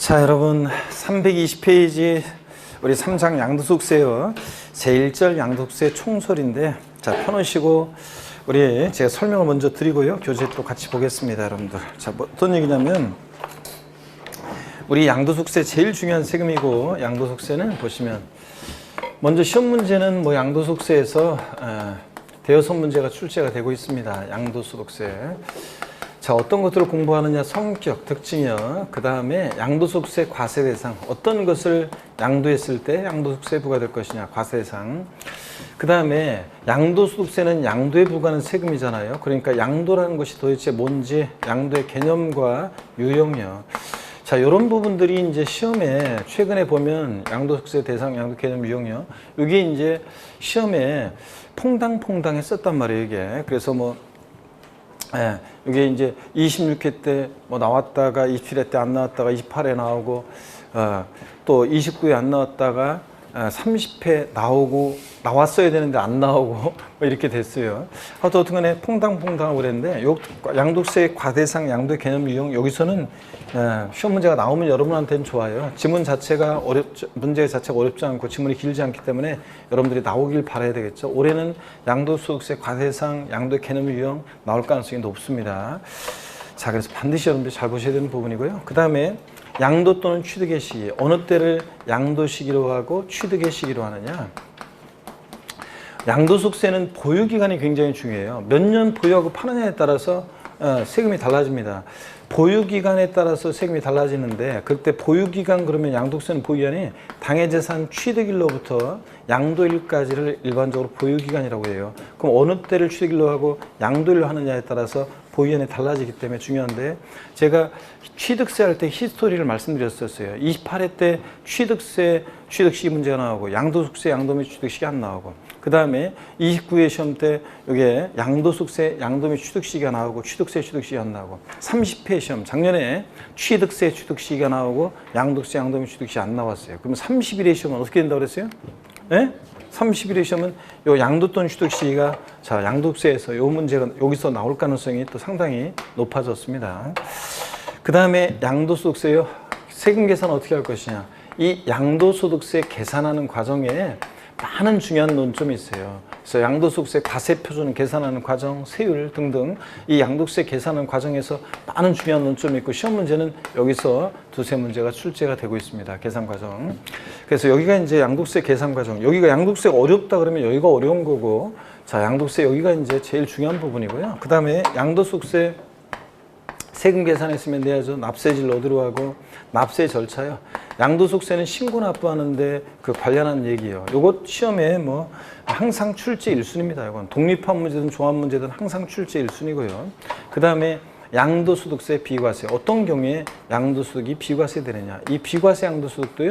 자, 여러분 320페이지 우리 3장 양도소득세요. 제1절 양도소득세 총설인데, 자, 펴놓으시고 우리 제가 설명을 먼저 드리고요. 교재 또 같이 보겠습니다, 여러분들. 자, 어떤 얘기냐면 우리 양도소득세 제일 중요한 세금이고, 양도소득세는 보시면 먼저 시험 문제는 뭐 양도소득세에서 대여섯 문제가 출제가 되고 있습니다. 양도소득세. 자, 어떤 것들을 공부하느냐, 성격, 특징이요. 그 다음에 양도소득세 과세대상, 어떤 것을 양도했을 때 양도소득세 부과될 것이냐, 과세대상. 그 다음에 양도소득세는 양도에 부과하는 세금이잖아요. 그러니까 양도라는 것이 도대체 뭔지, 양도의 개념과 유형이요. 자, 이런 부분들이 이제 시험에 최근에 보면 양도소득세 대상, 양도 개념 유형이요. 이게 이제 시험에 퐁당 했었단 말이에요, 이게. 그래서 뭐 이게 이제 26회 때 뭐 나왔다가 27회 때 안 나왔다가 28회 나오고, 또 29회 안 나왔다가 30회 나왔어야 되는데 안 나오고 뭐 이렇게 됐어요. 하여튼 어떻게 퐁당하고 그랬는데, 양도세 과대상 양도의 개념 유형, 여기서는 시험 문제가 나오면 여러분한테는 좋아요. 지문 자체가 문제 자체가 어렵지 않고 지문이 길지 않기 때문에 여러분들이 나오길 바라야 되겠죠. 올해는 양도소득세 과대상 양도의 개념 유형 나올 가능성이 높습니다. 자, 그래서 반드시 여러분들이 잘 보셔야 되는 부분이고요. 그 다음에 양도 또는 취득의 시기, 어느 때를 양도 시기로 하고 취득의 시기로 하느냐. 양도소득세는 보유기간이 굉장히 중요해요. 몇 년 보유하고 파느냐에 따라서 세금이 달라집니다. 보유기간에 따라서 세금이 달라지는데, 그때 보유기간, 그러면 양도세는 보유기간이 당해재산 취득일로부터 양도일까지를 일반적으로 보유기간이라고 해요. 그럼 어느 때를 취득일로 하고 양도일로 하느냐에 따라서 보유기간이 달라지기 때문에 중요한데, 제가 취득세 할 때 히스토리를 말씀드렸었어요. 28회 때 취득세 취득시기 문제가 나오고, 양도소득세 양도 및 취득시기 안 나오고, 그 다음에 29회 시험 때 이게 양도소득세 양도 및 취득시기가 나오고, 취득세 취득시기가 안 나오고, 30회 시험 작년에 취득세 취득시기가 나오고 양도세 양도 및 취득시기 안 나왔어요. 그럼 31회 시험은 어떻게 된다고 그랬어요? 네? 31회 시험은 요 양도 또는 취득 시기가, 자, 양도세에서 요 문제가 여기서 나올 가능성이 또 상당히 높아졌습니다. 그 다음에 양도소득세요. 세금 계산 어떻게 할 것이냐. 이 양도소득세 계산하는 과정에 많은 중요한 논점이 있어요. 그래서 양도소득세 과세표준 계산하는 과정, 세율 등등 이 양도세 계산하는 과정에서 많은 중요한 논점이 있고, 시험 문제는 여기서 두세 문제가 출제가 되고 있습니다. 계산 과정. 그래서 여기가 이제 양도세 계산 과정. 여기가 양도세가 어렵다 그러면 여기가 어려운 거고, 자, 양도세 여기가 이제 제일 중요한 부분이고요. 그 다음에 양도소득세 세금 계산했으면 내야죠. 납세질 어디로 하고, 납세 절차요. 양도소득세는 신고 납부하는데 그 관련한 얘기예요. 요것 시험에 뭐 항상 출제 1순위입니다. 이건 독립한 문제든 종합 문제든 항상 출제 1순위고요. 그 다음에 양도소득세 비과세. 어떤 경우에 양도소득이 비과세 되느냐. 이 비과세 양도소득도요.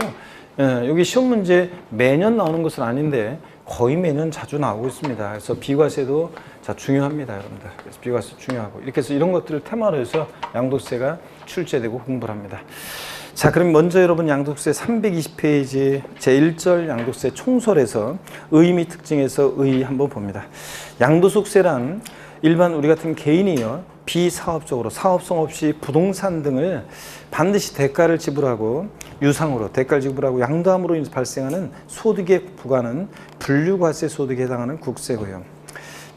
여기 시험 문제 매년 나오는 것은 아닌데 거의 매년 자주 나오고 있습니다. 그래서 비과세도 자, 중요합니다, 여러분들. 그래서 비과세 중요하고, 이렇게 해서 이런 것들을 테마로 해서 양도세가 출제되고 공부를 합니다. 자, 그럼 먼저 여러분 양도세 320페이지 제1절 양도세 총설에서 의의 및 특징에서 의의 한번 봅니다. 양도소득세란 일반 우리 같은 개인이요, 비사업적으로 사업성 없이 부동산 등을 반드시 대가를 지불하고, 유상으로 대가를 지불하고 양도함으로 인해서 발생하는 소득에 부과하는 분류과세 소득에 해당하는 국세고요.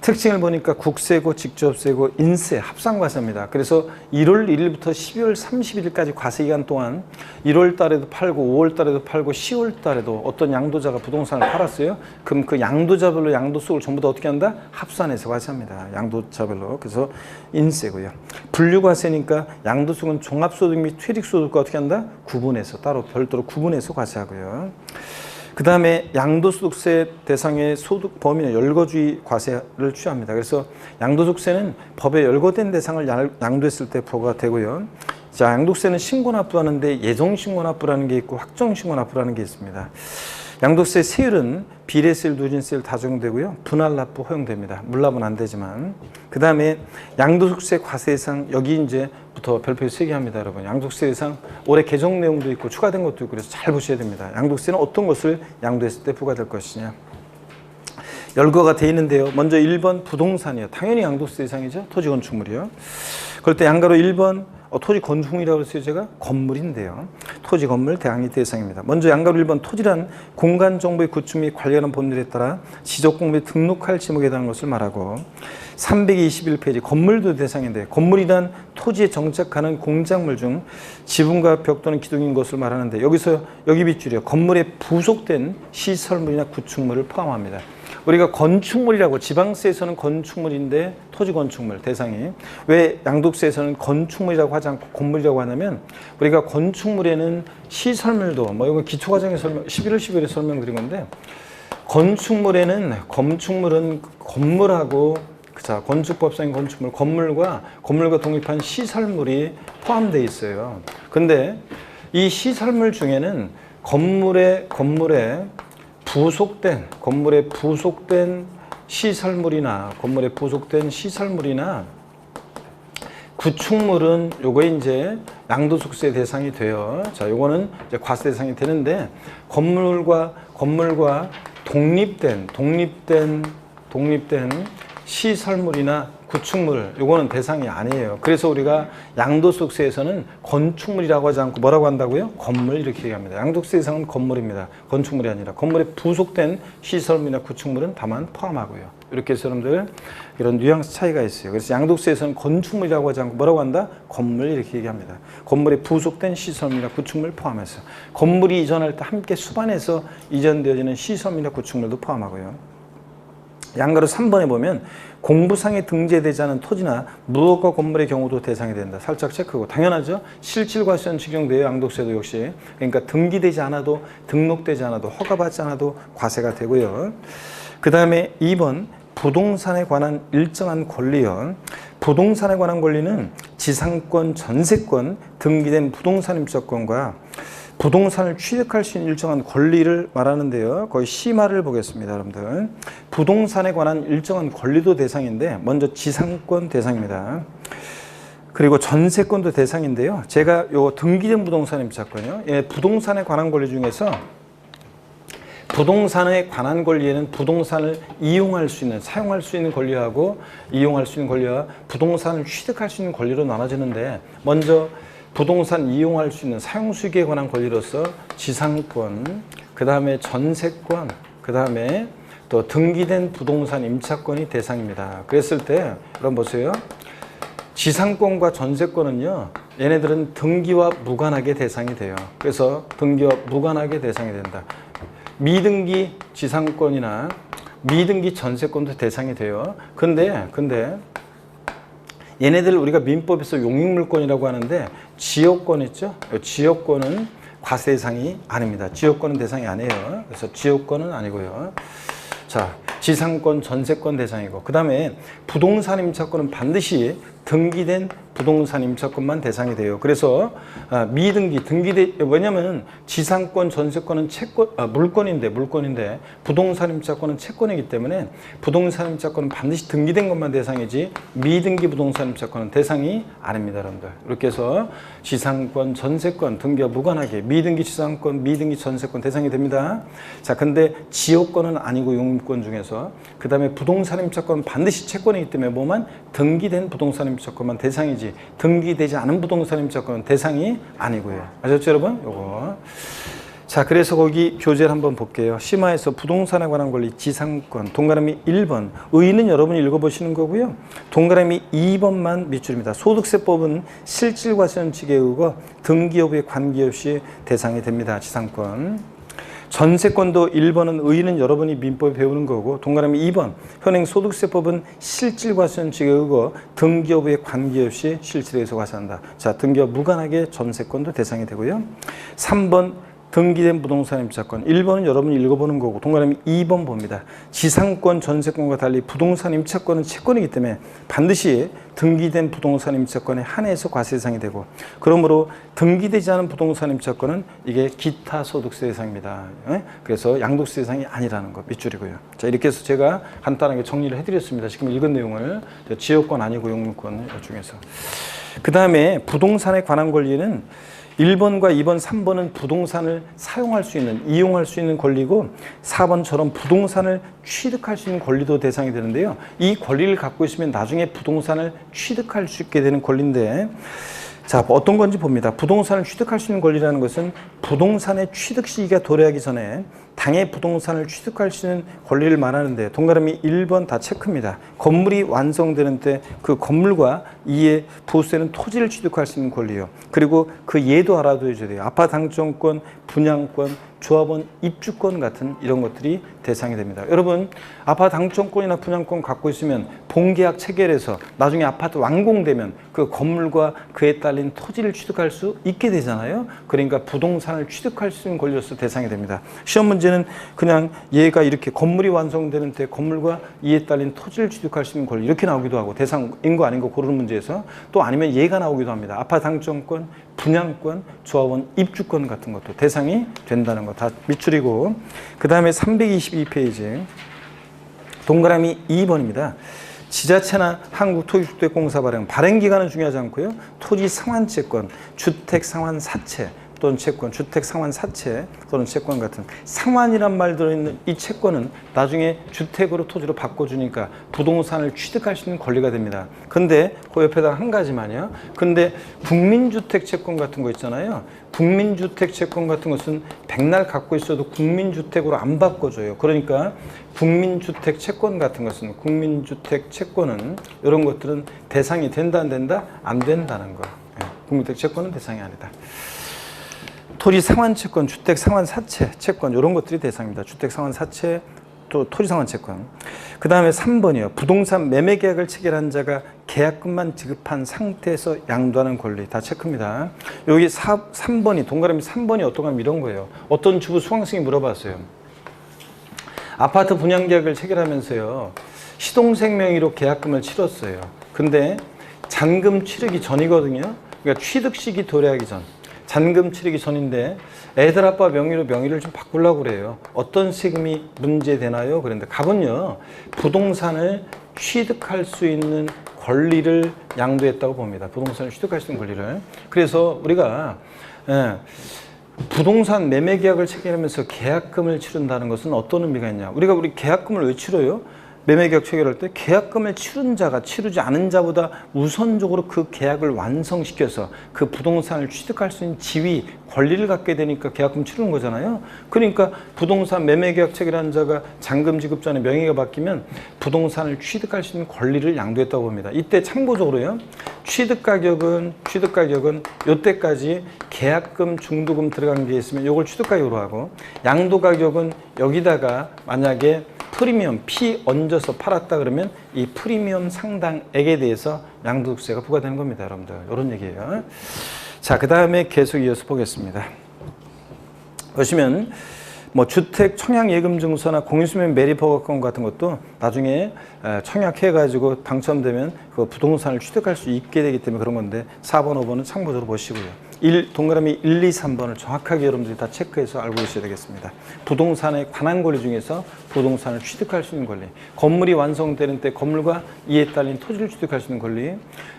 특징을 보니까 국세고, 직접세고, 인세, 합산과세입니다. 그래서 1월 1일부터 12월 31일까지 과세기간 동안 1월 달에도 팔고 5월 달에도 팔고 10월 달에도 어떤 양도자가 부동산을 팔았어요. 그럼 그 양도자별로 양도소득을 전부 다 어떻게 한다? 합산해서 과세합니다. 양도자별로. 그래서 인세고요. 분류과세니까 양도소득은 종합소득 및 퇴직소득과 어떻게 한다? 구분해서, 따로 별도로 구분해서 과세하고요. 그 다음에 양도소득세 대상의 소득 범위는 열거주의 과세를 취합니다. 그래서 양도소득세는 법에 열거된 대상을 양도했을 때 부과되고요. 자, 양도세는 신고납부하는데 예정신고납부라는 게 있고 확정신고납부라는 게 있습니다. 양도세 세율은 비례세율, 누진세율 다 적용되고요. 분할납부 허용됩니다. 물납은 안 되지만. 그 다음에 양도소득세 과세상, 여기 이제부터 별표 3개 합니다, 여러분. 양도소득세 대상 올해 개정 내용도 있고 추가된 것도 있고, 그래서 잘 보셔야 됩니다. 양도세는 어떤 것을 양도했을 때 부과될 것이냐. 열거가 돼 있는데요. 먼저 1번 부동산이요. 당연히 양도세 대상이죠. 토지 건축물이요. 그럴 때 양가로 1번 토지 건축물이라고 했어요. 제가 건물인데요. 토지, 건물, 대항이 대상입니다. 먼저 양가로 1번 토지란 공간 정보의 구축 및 관리하는 법률에 따라 지적공부에 등록할 지목에 해당하는 것을 말하고 321페이지 건물도 대상인데 건물이란 토지에 정착하는 공작물 중 지붕과 벽 또는 기둥인 것을 말하는데 여기서 여기 밑줄이요. 건물에 부속된 시설물이나 구축물을 포함합니다. 우리가 건축물이라고 지방세에서는 건축물인데 토지 건축물 대상이 왜 양도세에서는 건축물이라고 하지 않고 건물이라고 하냐면 우리가 건축물에는 시설물도 뭐 이거 기초과정에 설명 11월 10일에 설명드린 건데 건축물은 건물하고 자 건축법상의 건축물 건물과 동립한 시설물이 포함되어 있어요. 근데 이 시설물 중에는 건물에 부속된 시설물이나 구축물은 요거 이제 양도소득세 대상이 돼요. 자, 요거는 이제 과세 대상이 되는데 건물과 독립된 시설물이나 구축물 요거는 대상이 아니에요. 그래서 우리가 양도소득세에서는 건축물이라고 하지 않고 뭐라고 한다고요? 건물 이렇게 얘기합니다. 양도세 대상은 건물입니다. 건축물이 아니라 건물에 부속된 시설물이나 구축물은 다만 포함하고요. 이렇게 해서 여러분들 이런 뉘앙스 차이가 있어요. 그래서 양도세에서는 건축물이라고 하지 않고 뭐라고 한다? 건물 이렇게 얘기합니다. 건물에 부속된 시설물이나 구축물 포함해서 건물이 이전할 때 함께 수반해서 이전되어지는 시설물이나 구축물도 포함하고요. 양가로 3번에 보면 공부상에 등재되지 않은 토지나 무허가 건물의 경우도 대상이 된다. 살짝 체크고 당연하죠. 실질과세는 적용돼요. 양도세도 역시. 그러니까 등기되지 않아도 등록되지 않아도 허가받지 않아도 과세가 되고요. 그 다음에 2번 부동산에 관한 일정한 권리요. 부동산에 관한 권리는 지상권, 전세권, 등기된 부동산 임차권과 부동산을 취득할 수 있는 일정한 권리를 말하는데요. 거의 심화를 보겠습니다, 여러분들. 부동산에 관한 일정한 권리도 대상인데 먼저 지상권 대상입니다. 그리고 전세권도 대상인데요. 제가 요 등기된 부동산 임차권이요. 예, 부동산에 관한 권리 중에서 부동산에 관한 권리에는 부동산을 이용할 수 있는, 사용할 수 있는 권리하고 이용할 수 있는 권리와 부동산을 취득할 수 있는 권리로 나눠지는데 먼저 부동산 이용할 수 있는 사용수익에 관한 권리로서 지상권, 그 다음에 전세권, 그 다음에 또 등기된 부동산 임차권이 대상입니다. 그랬을 때 여러분 보세요. 지상권과 전세권은요. 얘네들은 등기와 무관하게 대상이 돼요. 그래서 등기와 무관하게 대상이 된다. 미등기 지상권이나 미등기 전세권도 대상이 돼요. 근데 얘네들 우리가 민법에서 용익물권이라고 하는데 지역권 있죠? 지역권은 과세 대상이 아닙니다. 지역권은 대상이 아니에요. 그래서 지역권은 아니고요. 자, 지상권, 전세권 대상이고 그 다음에 부동산 임차권은 반드시 등기된 부동산 임차권만 대상이 돼요. 그래서 미등기, 왜냐면 지상권, 전세권은 물권인데 부동산 임차권은 채권이기 때문에 부동산 임차권은 반드시 등기된 것만 대상이지 미등기 부동산 임차권은 대상이 아닙니다, 여러분들. 이렇게 해서 지상권, 전세권 등기와 무관하게 미등기 지상권, 미등기 전세권 대상이 됩니다. 자, 근데 지역권은 아니고 용익권 중에서 그 다음에 부동산 임차권은 반드시 채권이기 때문에 뭐만 등기된 부동산 임차권만 대상이지 등기되지 않은 부동산 임차권은 대상이 아니고요. 아셨죠, 여러분? 요거. 자, 그래서 거기 교재를 한번 볼게요. 심화에서 부동산에 관한 권리 지상권 동그라미 1번 의의는 여러분이 읽어보시는 거고요. 동그라미 2번만 밑줄입니다. 소득세법은 실질과세원칙에 의거 등기 여부에 관계없이 대상이 됩니다. 지상권. 전세권도 1번은 의의는 여러분이 민법에 배우는 거고 동그라미 2번 현행 소득세법은 실질과세원칙에 의거 등기 여부에 관계없이 실질에서 과세한다. 자, 등기와 무관하게 전세권도 대상이 되고요. 3번 등기된 부동산 임차권 1번은 여러분이 읽어보는 거고 동그라미 2번 봅니다. 지상권, 전세권과 달리 부동산 임차권은 채권이기 때문에 반드시 등기된 부동산 임차권에 한해서 과세 대상이 되고 그러므로 등기되지 않은 부동산 임차권은 이게 기타 소득세 대상입니다. 그래서 양도세 대상이 아니라는 거 밑줄이고요. 자, 이렇게 해서 제가 간단하게 정리를 해드렸습니다. 지금 읽은 내용을 지역권 아니고 용익권 중에서 그 다음에 부동산에 관한 권리는 1번과 2번, 3번은 부동산을 사용할 수 있는, 이용할 수 있는 권리고 4번처럼 부동산을 취득할 수 있는 권리도 대상이 되는데요. 이 권리를 갖고 있으면 나중에 부동산을 취득할 수 있게 되는 권리인데 자, 어떤 건지 봅니다. 부동산을 취득할 수 있는 권리라는 것은 부동산의 취득 시기가 도래하기 전에 당의 부동산을 취득할 수 있는 권리를 말하는데 동그라미 1번 다 체크입니다. 건물이 완성되는 때 그 건물과 이에 부수되는 토지를 취득할 수 있는 권리요. 그리고 그 예도 알아둬야 돼요. 아파트 당첨권, 분양권, 조합원 입주권 같은 이런 것들이 대상이 됩니다. 여러분, 아파트 당첨권이나 분양권 갖고 있으면 본계약 체결해서 나중에 아파트 완공되면 그 건물과 그에 딸린 토지를 취득할 수 있게 되잖아요. 그러니까 부동산을 취득할 수 있는 권리로서 대상이 됩니다. 시험 문제는 그냥 얘가 이렇게 건물이 완성되는 때 건물과 이에 딸린 토지를 취득할 수 있는 권리 이렇게 나오기도 하고 대상인 거 아닌 거 고르는 문제에서 또 아니면 얘가 나오기도 합니다. 아파트 당첨권, 분양권, 조합원 입주권 같은 것도 대상이 된다는 거 다 밑줄이고, 그 다음에 322페이지 동그라미 2번입니다. 지자체나 한국토지주택공사 발행 기간은 중요하지 않고요. 토지 상환채권, 주택 상환 사채 또는 채권, 주택 상환 사채 또는 채권 같은 상환이란 말 들어있는 이 채권은 나중에 주택으로 토지로 바꿔주니까 부동산을 취득할 수 있는 권리가 됩니다. 근데 그 옆에다 한 가지만요. 근데 국민주택 채권 같은 거 있잖아요. 국민주택 채권 같은 것은 백날 갖고 있어도 국민주택으로 안 바꿔줘요. 그러니까 국민주택 채권 같은 것은 국민주택 채권은 이런 것들은 대상이 된다 안 된다? 안 된다는 거. 국민주택 채권은 대상이 아니다. 토지 상환 채권, 주택 상환 사채 채권 이런 것들이 대상입니다. 주택 상환 사채, 또 토지 상환 채권. 그 다음에 3번이요. 부동산 매매 계약을 체결한 자가 계약금만 지급한 상태에서 양도하는 권리 다 체크입니다. 여기 3번이 동그라미 3번이 어떤 거 이런 거예요. 어떤 주부 수강생이 물어봤어요. 아파트 분양 계약을 체결하면서요. 시동생 명의로 계약금을 치렀어요. 근데 잔금 치르기 전이거든요. 그러니까 취득 시기 도래하기 전. 잔금 치르기 전인데 애들 아빠 명의를 좀 바꾸려고 그래요. 어떤 세금이 문제되나요? 그런데 갑은요. 부동산을 취득할 수 있는 권리를 양도했다고 봅니다. 부동산을 취득할 수 있는 권리를. 그래서 우리가 부동산 매매 계약을 체결하면서 계약금을 치른다는 것은 어떤 의미가 있냐. 우리 계약금을 왜 치러요? 매매계약 체결할 때 계약금을 치른 자가 치르지 않은 자보다 우선적으로 그 계약을 완성시켜서 그 부동산을 취득할 수 있는 지위, 권리를 갖게 되니까 계약금 치르는 거잖아요. 그러니까 부동산 매매계약 체결한 자가 잔금 지급 전에 명의가 바뀌면 부동산을 취득할 수 있는 권리를 양도했다고 봅니다. 이때 참고적으로요. 취득가격은 이때까지 계약금, 중도금 들어간 게 있으면 이걸 취득가격으로 하고, 양도가격은 여기다가 만약에 프리미엄, 피 얹어서 팔았다 그러면 이 프리미엄 상당액에 대해서 양도세가 부과되는 겁니다. 여러분들. 이런 얘기예요. 자, 그 다음에 계속 이어서 보겠습니다. 보시면 뭐 주택 청약예금증서나 공인수면 매립허가권 같은 것도 나중에 청약해가지고 당첨되면 그 부동산을 취득할 수 있게 되기 때문에 그런 건데 4번, 5번은 참고적으로 보시고요. 동그라미 1, 2, 3번을 정확하게 여러분들이 다 체크해서 알고 계셔야 되겠습니다. 부동산에 관한 권리 중에서 부동산을 취득할 수 있는 권리, 건물이 완성되는 때 건물과 이에 딸린 토지를 취득할 수 있는 권리,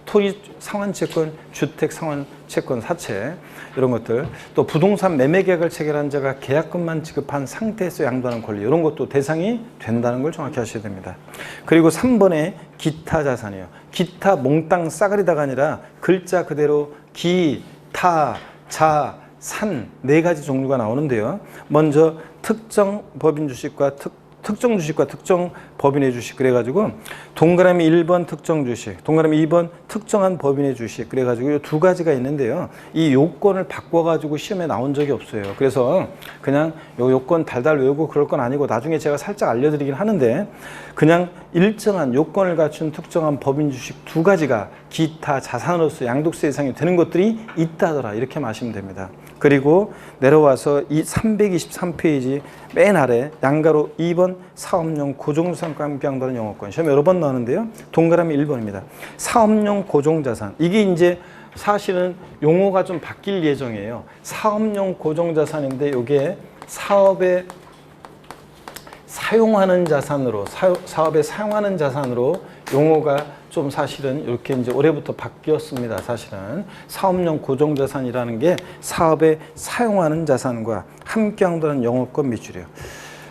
토지 상환채권, 주택 상환채권 사채 이런 것들, 또 부동산 매매 계약을 체결한 자가 계약금만 지급한 상태에서 양도하는 권리 이런 것도 대상이 된다는 걸 정확히 하셔야 됩니다. 그리고 3번에 기타 자산이요. 기타 몽땅 싸그리다가 아니라 글자 그대로 기, 타, 자, 산 네 가지 종류가 나오는데요. 먼저 특정 법인 주식과 특정 주식과 특정 법인의 주식 그래가지고 동그라미 1번 특정 주식, 동그라미 2번 특정한 법인의 주식 그래가지고 이 두 가지가 있는데요. 이 요건을 바꿔가지고 시험에 나온 적이 없어요. 그래서 그냥 요 요건 달달 외우고 그럴 건 아니고 나중에 제가 살짝 알려드리긴 하는데 그냥 일정한 요건을 갖춘 특정한 법인 주식 두 가지가 기타 자산으로서 양도세 대상이 되는 것들이 있다더라 이렇게 마시면 됩니다. 그리고 내려와서 이 323페이지 맨 아래 양가로 2번 사업용 고정자산과 함께 양도하는 영어권 시험 여러 번 나오는데요. 동그라미 1번입니다. 사업용 고정자산 이게 이제 사실은 용어가 좀 바뀔 예정이에요. 사업용 고정자산인데 이게 사업에 사용하는 자산으로 사업에 사용하는 자산으로 용어가 좀 사실은 이렇게 이제 올해부터 바뀌었습니다. 사실은 사업용 고정자산이라는 게 사업에 사용하는 자산과 함께 양도하는 영어권 밑줄이에요.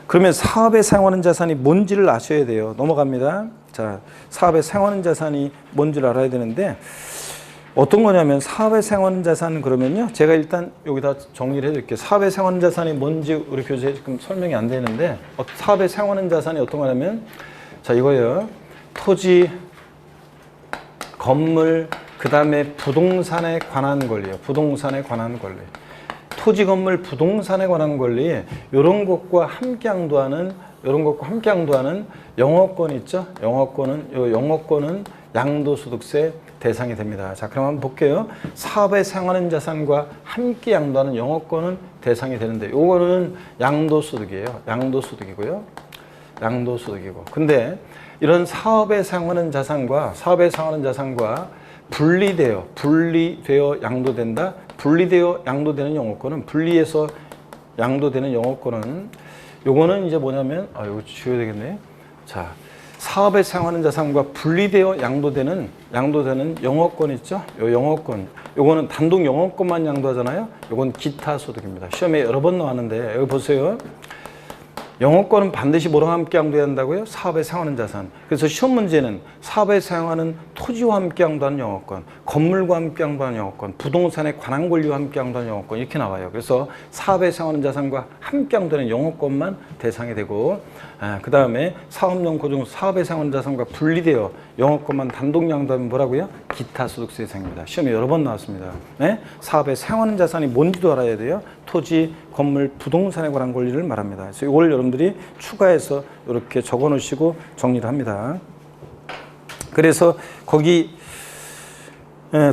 그러면 사업에 사용하는 자산이 뭔지를 아셔야 돼요. 넘어갑니다. 자, 사업에 사용하는 자산이 뭔지를 알아야 되는데 어떤 거냐면 사업의 생활자산 그러면요. 제가 일단 여기다 정리를 해드릴게요. 사업의 생활자산이 뭔지 우리 교재에 지금 설명이 안 되는데 사업의 생활자산이 어떤 거냐면 자 이거예요. 토지, 건물, 그 다음에 부동산에 관한 권리요. 부동산에 관한 권리. 토지, 건물, 부동산에 관한 권리 이런 것과 함께 양도하는 영업권 있죠. 영업권은 양도소득세 대상이 됩니다. 자, 그럼 한번 볼게요. 사업에 상하는 자산과 함께 양도하는 영업권은 대상이 되는데 이거는 양도소득이에요. 양도소득이고요. 양도소득이고. 근데 이런 사업에 상하는 자산과 분리되어 양도된다. 분리되어 양도되는 영업권은 분리해서 양도되는 영업권은 요거는 이제 뭐냐면 이거 지워야 되겠네. 자, 사업에 사용하는 자산과 분리되어 양도되는 영업권 있죠? 요 영업권. 요거는 단독 영업권만 양도하잖아요. 요건 기타 소득입니다. 시험에 여러 번 나왔는데 여기 보세요. 영업권은 반드시 뭐랑 함께 양도해야 한다고요? 사업에 사용하는 자산. 그래서 시험 문제는 사업에 사용하는 토지와 함께 양도하는 영업권, 건물과 함께 양도하는 영업권, 부동산에 관한 권리와 함께 양도하는 영업권 이렇게 나와요. 그래서 사업에 사용하는 자산과 함께 양도하는 영업권만 대상이 되고 그 다음에 사업용 고정 사업에 사용하는 자산과 분리되어 영업권만 단독 양도하면 뭐라고요? 기타 소득세 대상입니다. 시험에 여러 번 나왔습니다. 네? 사업에 사용하는 자산이 뭔지도 알아야 돼요. 토지, 건물, 부동산에 관한 권리를 말합니다. 그래서 이걸 여러분들이 추가해서 이렇게 적어 놓으시고 정리를 합니다. 그래서 거기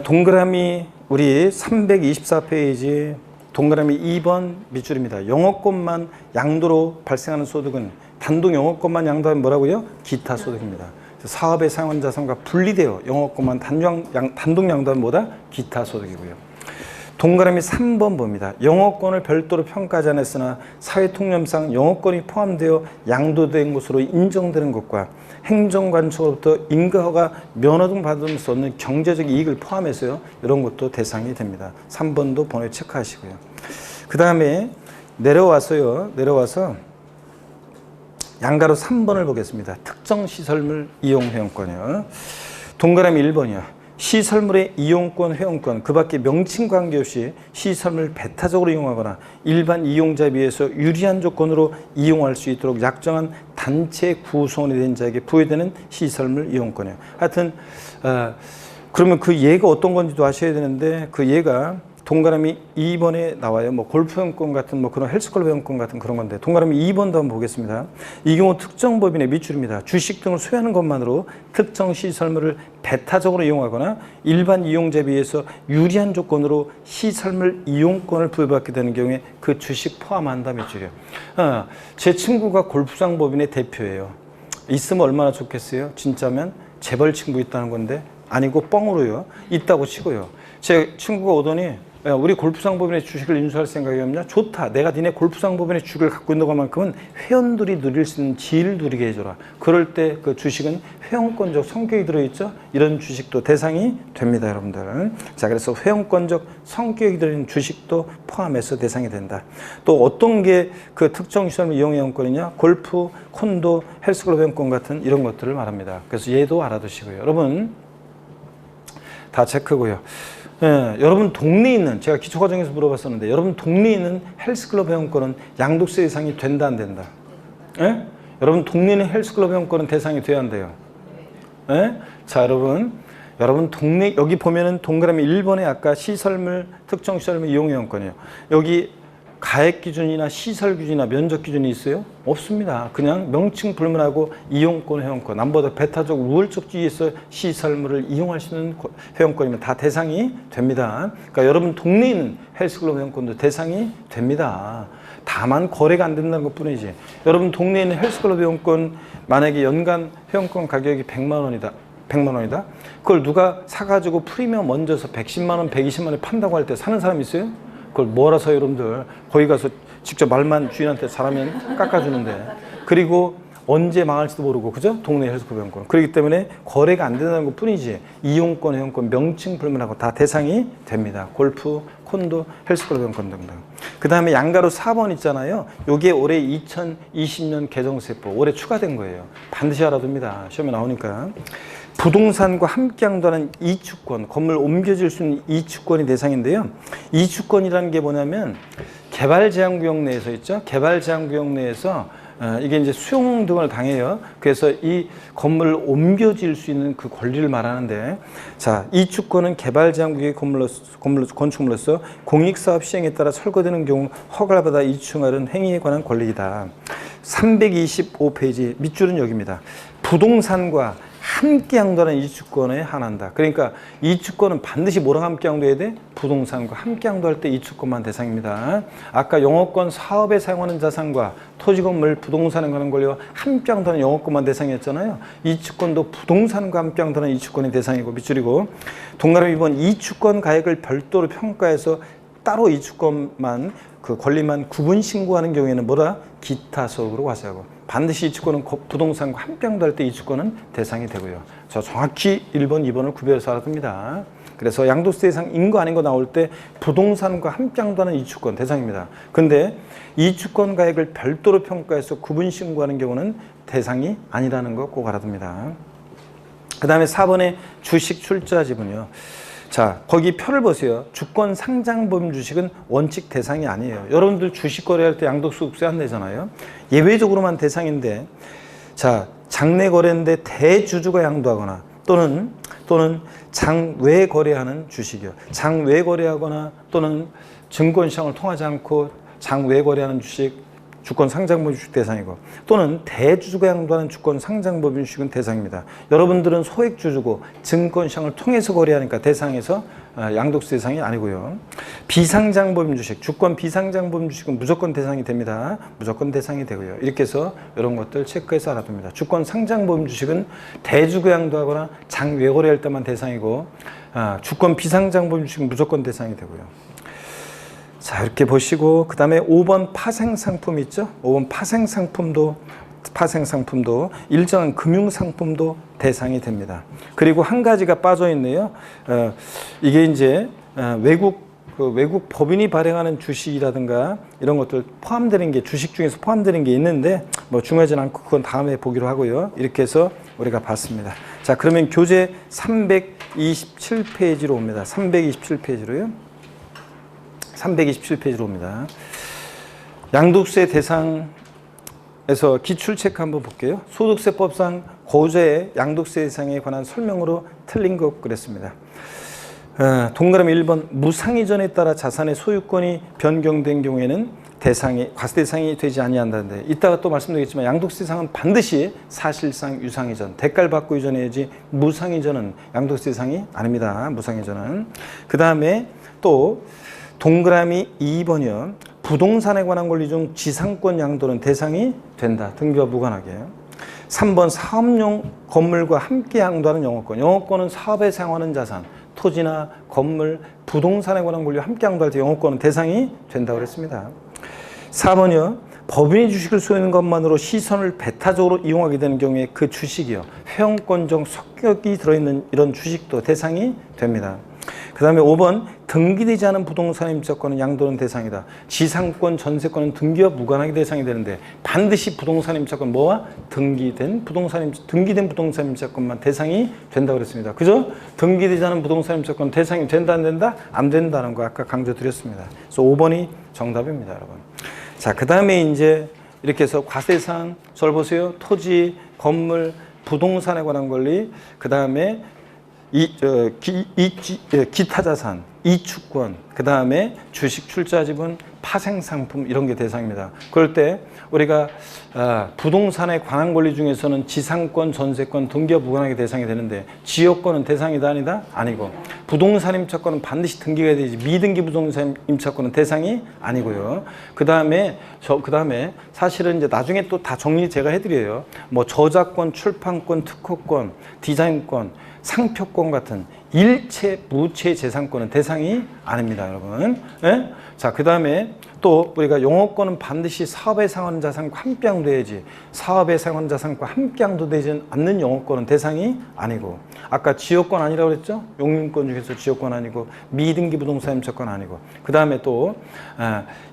동그라미 우리 324페이지 동그라미 2번 밑줄입니다. 영업권만 양도로 발생하는 소득은 단독 영업권만 양도하면 뭐라고요? 기타 소득입니다. 사업에 사용한 자산과 분리되어 영업권만 단독 양도하면 뭐다? 기타 소득이고요. 동그라미 3번 봅니다. 영업권을 별도로 평가하지 않았으나 사회통념상 영업권이 포함되어 양도된 것으로 인정되는 것과 행정관청으로부터 인가허가 면허 등 받을 수 없는 경제적 이익을 포함해서요. 이런 것도 대상이 됩니다. 3번도 번호에 체크하시고요. 그 다음에 내려와서 양가로 3번을 보겠습니다. 특정시설물 이용회원권이요. 동그라미 1번이요. 시설물의 이용권, 회원권, 그 밖에 명칭 관계없이 시설물 배타적으로 이용하거나 일반 이용자에 비해서 유리한 조건으로 이용할 수 있도록 약정한 단체 구성원이 된 자에게 부여되는 시설물 이용권이에요. 하여튼 그러면 그 예가 어떤 건지도 아셔야 되는데 그 예가 동그라미 2번에 나와요. 뭐 골프 회원권 같은 뭐 그런 헬스클럽 회원권 같은 그런 건데 동그라미 2번도 한번 보겠습니다. 이 경우 특정 법인의 밑줄입니다. 주식 등을 소유하는 것만으로 특정 시설물을 배타적으로 이용하거나 일반 이용자에 비해서 유리한 조건으로 시설물 이용권을 부여받게 되는 경우에 그 주식 포함한다 밑줄이에요. 제 친구가 골프장 법인의 대표예요. 있으면 얼마나 좋겠어요? 진짜면 재벌 친구 있다는 건데 아니고 뻥으로요. 있다고 치고요. 제 친구가 오더니 우리 골프장 법인의 주식을 인수할 생각이 없냐? 좋다. 내가 니네 골프장 법인의 주식을 갖고 있는 것만큼은 회원들이 누릴 수 있는 지위를 누리게 해줘라. 그럴 때 그 주식은 회원권적 성격이 들어있죠? 이런 주식도 대상이 됩니다, 여러분들. 자, 그래서 회원권적 성격이 들어있는 주식도 포함해서 대상이 된다. 또 어떤 게 그 특정 시설물 이용 회원권이냐? 골프, 콘도, 헬스클럽 회원권 같은 이런 것들을 말합니다. 그래서 얘도 알아두시고요. 여러분, 다 체크고요. 여러분 동네에 있는 제가 기초과정에서 물어봤었는데 여러분 동네에 있는 헬스클럽 회원권은 양도세 대상이 된다 안 된다? 여러분 동네에 있는 헬스클럽 회원권은 대상이 돼야 안 돼요? 자 여러분 동네 여기 보면은 동그라미 1번에 아까 시설물 특정 시설물 이용 회원권이에요. 여기 가액 기준이나 시설 기준이나 면적 기준이 있어요? 없습니다. 그냥 명칭 불문하고 이용권, 회원권, 남보다 배타적 우월적 지위에서 시설물을 이용할 수 있는 회원권이면 다 대상이 됩니다. 그러니까 여러분 동네에 있는 헬스클럽 회원권도 대상이 됩니다. 다만 거래가 안 된다는 것 뿐이지. 여러분 동네에 있는 헬스클럽 회원권 만약에 연간 회원권 가격이 100만 원이다. 그걸 누가 사가지고 프리미엄 얹어서 110만 원, 120만 원에 판다고 할 때 사는 사람 있어요? 그걸 뭐라서 여러분들 거기 가서 직접 말만 주인한테 잘하면 깎아주는데 그리고 언제 망할지도 모르고 그죠? 동네 헬스클럽 회원권 그렇기 때문에 거래가 안 된다는 것 뿐이지 이용권, 회원권, 명칭 불문하고 다 대상이 됩니다. 골프, 콘도, 헬스클럽 회원권 등등. 그 다음에 양가로 4번 있잖아요. 요게 올해 2020년 개정세법 올해 추가된 거예요. 반드시 알아둡니다. 시험에 나오니까. 부동산과 함께 양도하는 이주권, 건물 옮겨질 수 있는 이주권이 대상인데요. 이주권이라는 게 뭐냐면 개발제한구역 내에서 있죠. 개발제한구역 내에서 이게 이제 수용 등을 당해요. 그래서 이 건물을 옮겨질 수 있는 그 권리를 말하는데, 자, 이주권은 개발제한구역의 건축물로서 공익사업 시행에 따라 철거되는 경우 허가를 받아 이주하는 행위에 관한 권리이다. 325페이지 밑줄은 여기입니다. 부동산과 함께 양도하는 이주권에 한한다. 그러니까 이주권은 반드시 뭐랑 함께 양도해야 돼? 부동산과 함께 양도할 때 이주권만 대상입니다. 아까 영업권 사업에 사용하는 자산과 토지 건물 부동산에 관한 권리와 함께 양도하는 영업권만 대상이었잖아요. 이주권도 부동산과 함께 양도하는 이주권이 대상이고 밑줄이고, 동그라미 2번 이주권 가액을 별도로 평가해서 따로 이주권만 그 권리만 구분 신고하는 경우에는 뭐라? 기타 소득으로 과세하고, 반드시 이주권은 부동산과 함께 양도할 때 이주권은 대상이 되고요. 저 정확히 1번, 2번을 구별해서 알아야 됩니다. 그래서 양도세 대상인 거 아닌 거 나올 때 부동산과 함께 양도하는 이주권 대상입니다. 근데 이주권 가액을 별도로 평가해서 구분 신고하는 경우는 대상이 아니라는 거 꼭 알아야 됩니다. 그 다음에 4번의 주식 출자 지분이요. 자, 거기 표를 보세요. 주권 상장범 주식은 원칙 대상이 아니에요. 여러분들 주식 거래할 때 양도소득세 안 내잖아요. 예외적으로만 대상인데, 자, 장내 거래인데 대주주가 양도하거나 또는 장외 거래하는 주식이요. 장외 거래하거나 또는 증권시장을 통하지 않고 장외 거래하는 주식, 주권 상장범 주식 대상이고, 또는 대주주가 양도하는 주권 상장범 주식은 대상입니다. 여러분들은 소액주주고 증권시장을 통해서 거래하니까 대상에서 양도세 대상이 아니고요. 비상장범 주식, 주권 비상장범 주식은 무조건 대상이 됩니다. 무조건 대상이 되고요. 이렇게 해서 이런 것들 체크해서 알아둡니다. 주권 상장범 주식은 대주주가 양도하거나 장외 거래할 때만 대상이고, 주권 비상장범 주식은 무조건 대상이 되고요. 자, 이렇게 보시고, 그 다음에 5번 파생상품 있죠? 5번 파생상품도 일정한 금융상품도 대상이 됩니다. 그리고 한 가지가 빠져 있네요. 이게 이제 외국 법인이 발행하는 주식이라든가 이런 것들 포함되는 게, 주식 중에서 포함되는 게 있는데 뭐 중요하진 않고 그건 다음에 보기로 하고요. 이렇게 해서 우리가 봤습니다. 자, 그러면 교재 327페이지로 옵니다. 327페이지로요. 327페이지로 옵니다. 양도세 대상에서 기출 체크 한번 볼게요. 소득세법상 고조의 양도세 대상에 관한 설명으로 틀린 것 그랬습니다. 동그라미 1번 무상이전에 따라 자산의 소유권이 변경된 경우에는 과세 대상이 되지 아니한다는데, 이따가 또 말씀드리겠지만 양도세 대상은 반드시 사실상 유상이전, 대가를 받고 이전해야지 무상이전은 양도세 대상이 아닙니다. 무상이전은. 그 다음에 또 동그라미 2번이요. 부동산에 관한 권리 중 지상권 양도는 대상이 된다. 등기와 무관하게. 3번 사업용 건물과 함께 양도하는 영업권. 영업권은 사업에 사용하는 자산, 토지나 건물, 부동산에 관한 권리와 함께 양도할 때 영업권은 대상이 된다고 그랬습니다. 4번이요. 법인이 주식을 소유하는 것만으로 시선을 배타적으로 이용하게 되는 경우에 그 주식이요. 회원권적 성격이 들어있는 이런 주식도 대상이 됩니다. 그 다음에 5번 등기되지 않은 부동산 임차권은 양도는 대상이다. 지상권, 전세권은 등기와 무관하게 대상이 되는데 반드시 부동산 임차권 뭐와 등기된 부동산 임차권만 대상이 된다고 그랬습니다. 그죠? 등기되지 않은 부동산 임차권 대상이 된다 안 된다? 안 된다는 거 아까 강조드렸습니다. 그래서 5번이 정답입니다, 여러분. 자, 그 다음에 이제 이렇게 해서 과세상 절 보세요. 토지, 건물, 부동산에 관한 권리, 그 다음에 기타 자산, 이주권, 그 다음에 주식 출자 지분, 파생상품 이런 게 대상입니다. 그럴 때 우리가 부동산에 관한 권리 중에서는 지상권, 전세권, 등기와 무관하게 대상이 되는데 지역권은 대상이다 아니다? 아니고, 부동산 임차권은 반드시 등기가 되지 미등기 부동산 임차권은 대상이 아니고요. 그 다음에 사실은 이제 나중에 또 다 정리 제가 해드려요. 뭐 저작권, 출판권, 특허권, 디자인권, 상표권 같은 일체 무체 재산권은 대상이 아닙니다, 여러분. 네? 자, 그 다음에 또 우리가 영업권은 반드시 사업에 사용하는 자산과 함께 양도해야지, 사업에 사용하는 자산과 함께 양도되지 않는 영업권은 대상이 아니고, 아까 지역권 아니라고 그랬죠? 용인권 중에서 지역권 아니고, 미등기 부동산 임차권 아니고, 그 다음에 또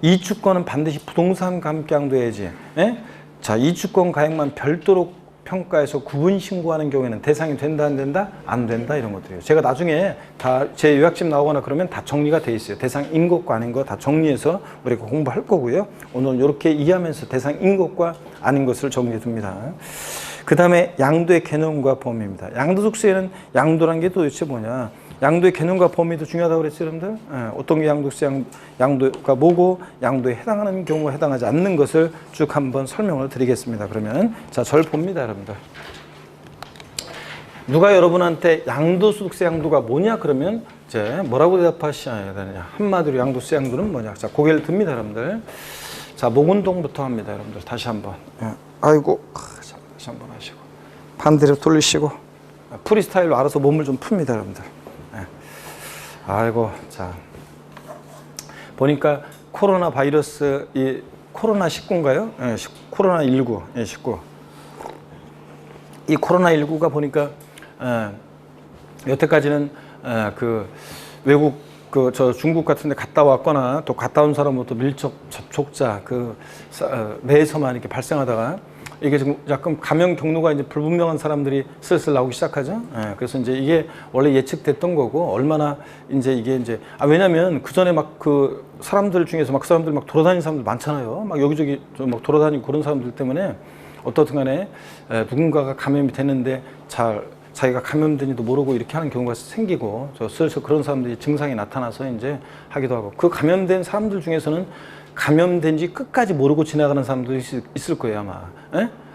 이주권은 반드시 부동산과 함께 양도해야지. 네? 자, 이주권 가액만 별도로 평가에서 구분 신고하는 경우에는 대상이 된다 안 된다? 안 된다 이런 것들이에요. 제가 나중에 다 제 요약집 나오거나 그러면 다 정리가 돼 있어요. 대상인 것과 아닌 것 다 정리해서 우리가 공부할 거고요. 오늘 이렇게 이해하면서 대상인 것과 아닌 것을 정리해 둡니다. 그 다음에 양도의 개념과 범위입니다. 양도 속세에는 양도란 게 도대체 뭐냐? 양도의 개념과 범위도 중요하다고 그랬죠, 여러분들? 어떤 게 양도가 뭐고 양도에 해당하는 경우와 해당하지 않는 것을 쭉 한번 설명을 드리겠습니다. 그러면 자, 절 봅니다, 여러분들. 누가 여러분한테 양도소득세 양도가 뭐냐 그러면 이제 뭐라고 대답하셔야 되느냐? 한마디로 양도세 양도는 뭐냐? 자, 고개를 듭니다, 여러분들. 자, 목 운동부터 합니다, 여러분들. 다시 한번. 아이고, 다시 한번 하시고 반대로 돌리시고 프리스타일로 알아서 몸을 좀 풉니다, 여러분들. 아이고, 자 보니까 코로나 바이러스 이 코로나 19인가요? 코로나 19, 19. 이 코로나 19가 보니까 여태까지는 그 외국 저 중국 같은데 갔다 왔거나 또 갔다 온 사람부터 밀접 접촉자 그 내에서만 이렇게 발생하다가 이게 지금 약간 감염 경로가 이제 불분명한 사람들이 슬슬 나오기 시작하죠. 그래서 이제 이게 원래 예측됐던 거고 얼마나 이제 이게 이제 왜냐면 그 전에 막 그 사람들 중에서 막 사람들 막 돌아다니는 사람들 많잖아요. 막 여기저기 좀 막 돌아다니고 그런 사람들 때문에 어떻든 간에 누군가가 감염이 됐는데 자기가 감염된지도 모르고 이렇게 하는 경우가 생기고 슬슬 그런 사람들이 증상이 나타나서 이제 하기도 하고 그 감염된 사람들 중에서는 감염된 지 끝까지 모르고 지나가는 사람도 있을 거예요, 아마.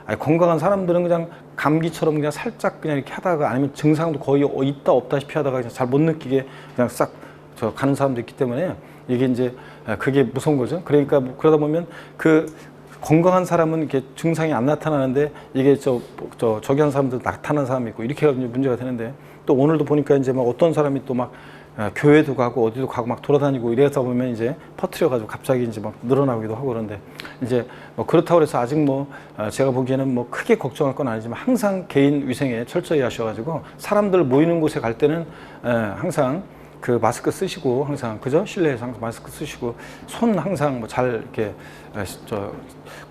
아니, 건강한 사람들은 그냥 감기처럼 그냥 살짝 그냥 이렇게 하다가 아니면 증상도 거의 있다 없다시피 하다가 그냥 잘 못 느끼게 그냥 싹 가는 사람도 있기 때문에 이게 이제 그게 무서운 거죠. 그러니까 그러다 보면 그 건강한 사람은 이렇게 증상이 안 나타나는데 이게 저기 한 사람들 나타나는 사람이 있고 이렇게 해서 문제가 되는데 또 오늘도 보니까 이제 막 어떤 사람이 또 막 교회도 가고 어디도 가고 막 돌아다니고 이래서 보면 이제 퍼뜨려가지고 갑자기 이제 막 늘어나기도 하고 그런데 이제 뭐 그렇다고 해서 아직 뭐 제가 보기에는 뭐 크게 걱정할 건 아니지만 항상 개인 위생에 철저히 하셔가지고 사람들 모이는 곳에 갈 때는 항상 그 마스크 쓰시고 항상 그죠? 실내에서 항상 마스크 쓰시고 손 항상 뭐 잘 이렇게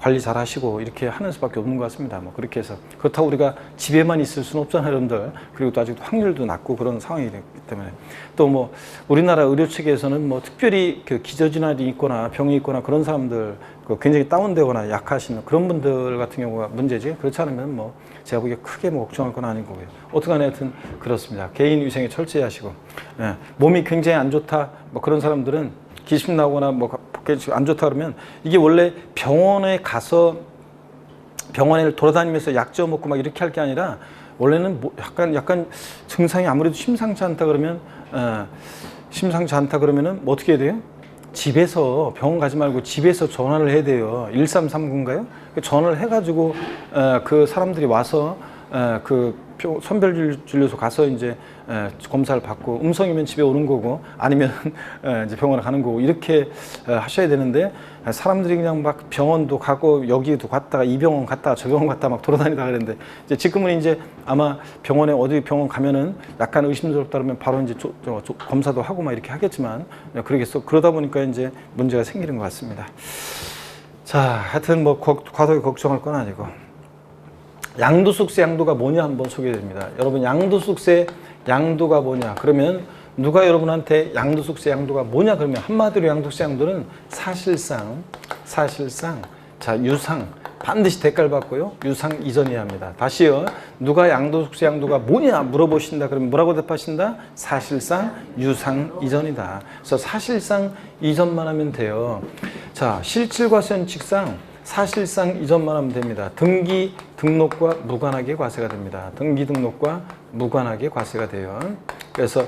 관리 잘 하시고 이렇게 하는 수밖에 없는 것 같습니다. 뭐 그렇게 해서 그렇다고 우리가 집에만 있을 수는 없잖아요, 여러분들. 그리고 또 아직도 확률도 낮고 그런 상황이기 때문에 또 뭐 우리나라 의료 체계에서는 뭐 특별히 그 기저질환이 있거나 병이 있거나 그런 사람들 굉장히 다운되거나 약하신 그런 분들 같은 경우가 문제지. 그렇지 않으면 뭐 제가 보기에 크게 뭐 걱정할 건 아닌 거고요. 어떻게 하여튼 그렇습니다. 개인 위생에 철저히 하시고 몸이 굉장히 안 좋다 뭐 그런 사람들은 기침 나거나 뭐 안 좋다 그러면 이게 원래 병원에 가서 병원에 돌아다니면서 약 지어 먹고 막 이렇게 할 게 아니라 원래는 뭐 약간 증상이 아무래도 심상치 않다 그러면 뭐 어떻게 해야 돼요? 집에서 병원 가지 말고 집에서 전화를 해야 돼요. 1339인가요? 전화를 해가지고 그 사람들이 와서 그 선별진료소 가서 이제 검사를 받고 음성이면 집에 오는 거고 아니면 이제 병원에 가는 거고 이렇게 하셔야 되는데 사람들이 그냥 막 병원도 가고 여기도 갔다가 이 병원 갔다가 저 병원 갔다가 막 돌아다니다 그랬는데 이제 지금은 이제 아마 병원에 어디 병원 가면은 약간 의심스럽다 그러면 바로 이제 검사도 하고 막 이렇게 하겠지만 그러다 보니까 이제 문제가 생기는 것 같습니다. 자, 하여튼 뭐 과도하게 걱정할 건 아니고. 양도소득세 양도가 뭐냐 한번 소개해드립니다. 여러분 양도소득세 양도가 뭐냐 그러면 누가 여러분한테 양도소득세 양도가 뭐냐 그러면 한마디로 양도소득세 양도는 사실상 자 유상 반드시 대가를 받고요. 유상 이전해야 합니다. 다시요. 누가 양도소득세 양도가 뭐냐 물어보신다 그러면 뭐라고 대답하신다? 사실상 유상 이전이다. 그래서 사실상 이전만 하면 돼요. 자 실질과세원칙상 사실상 이전만 하면 됩니다. 등기 등록과 무관하게 과세가 됩니다. 등기 등록과 무관하게 과세가 돼요. 그래서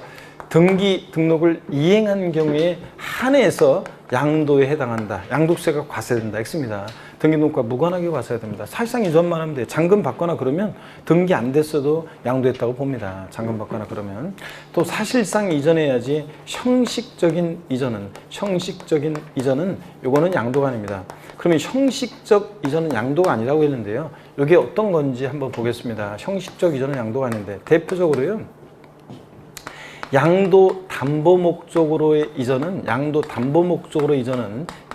등기 등록을 이행한 경우에 한해서 양도에 해당한다. 양도세가 과세된다. X입니다. 등기 등록과 무관하게 과세가 됩니다. 사실상 이전만 하면 돼요. 잔금 받거나 그러면 등기 안 됐어도 양도했다고 봅니다. 잔금 받거나 그러면. 또 사실상 이전해야지 형식적인 이전은 요거는 양도가 아닙니다. 그러면 형식적 이전은 양도가 아니라고 했는데요. 이게 어떤 건지 한번 보겠습니다. 형식적 이전은 양도가 아닌데 대표적으로요. 양도 담보 목적으로의 이전은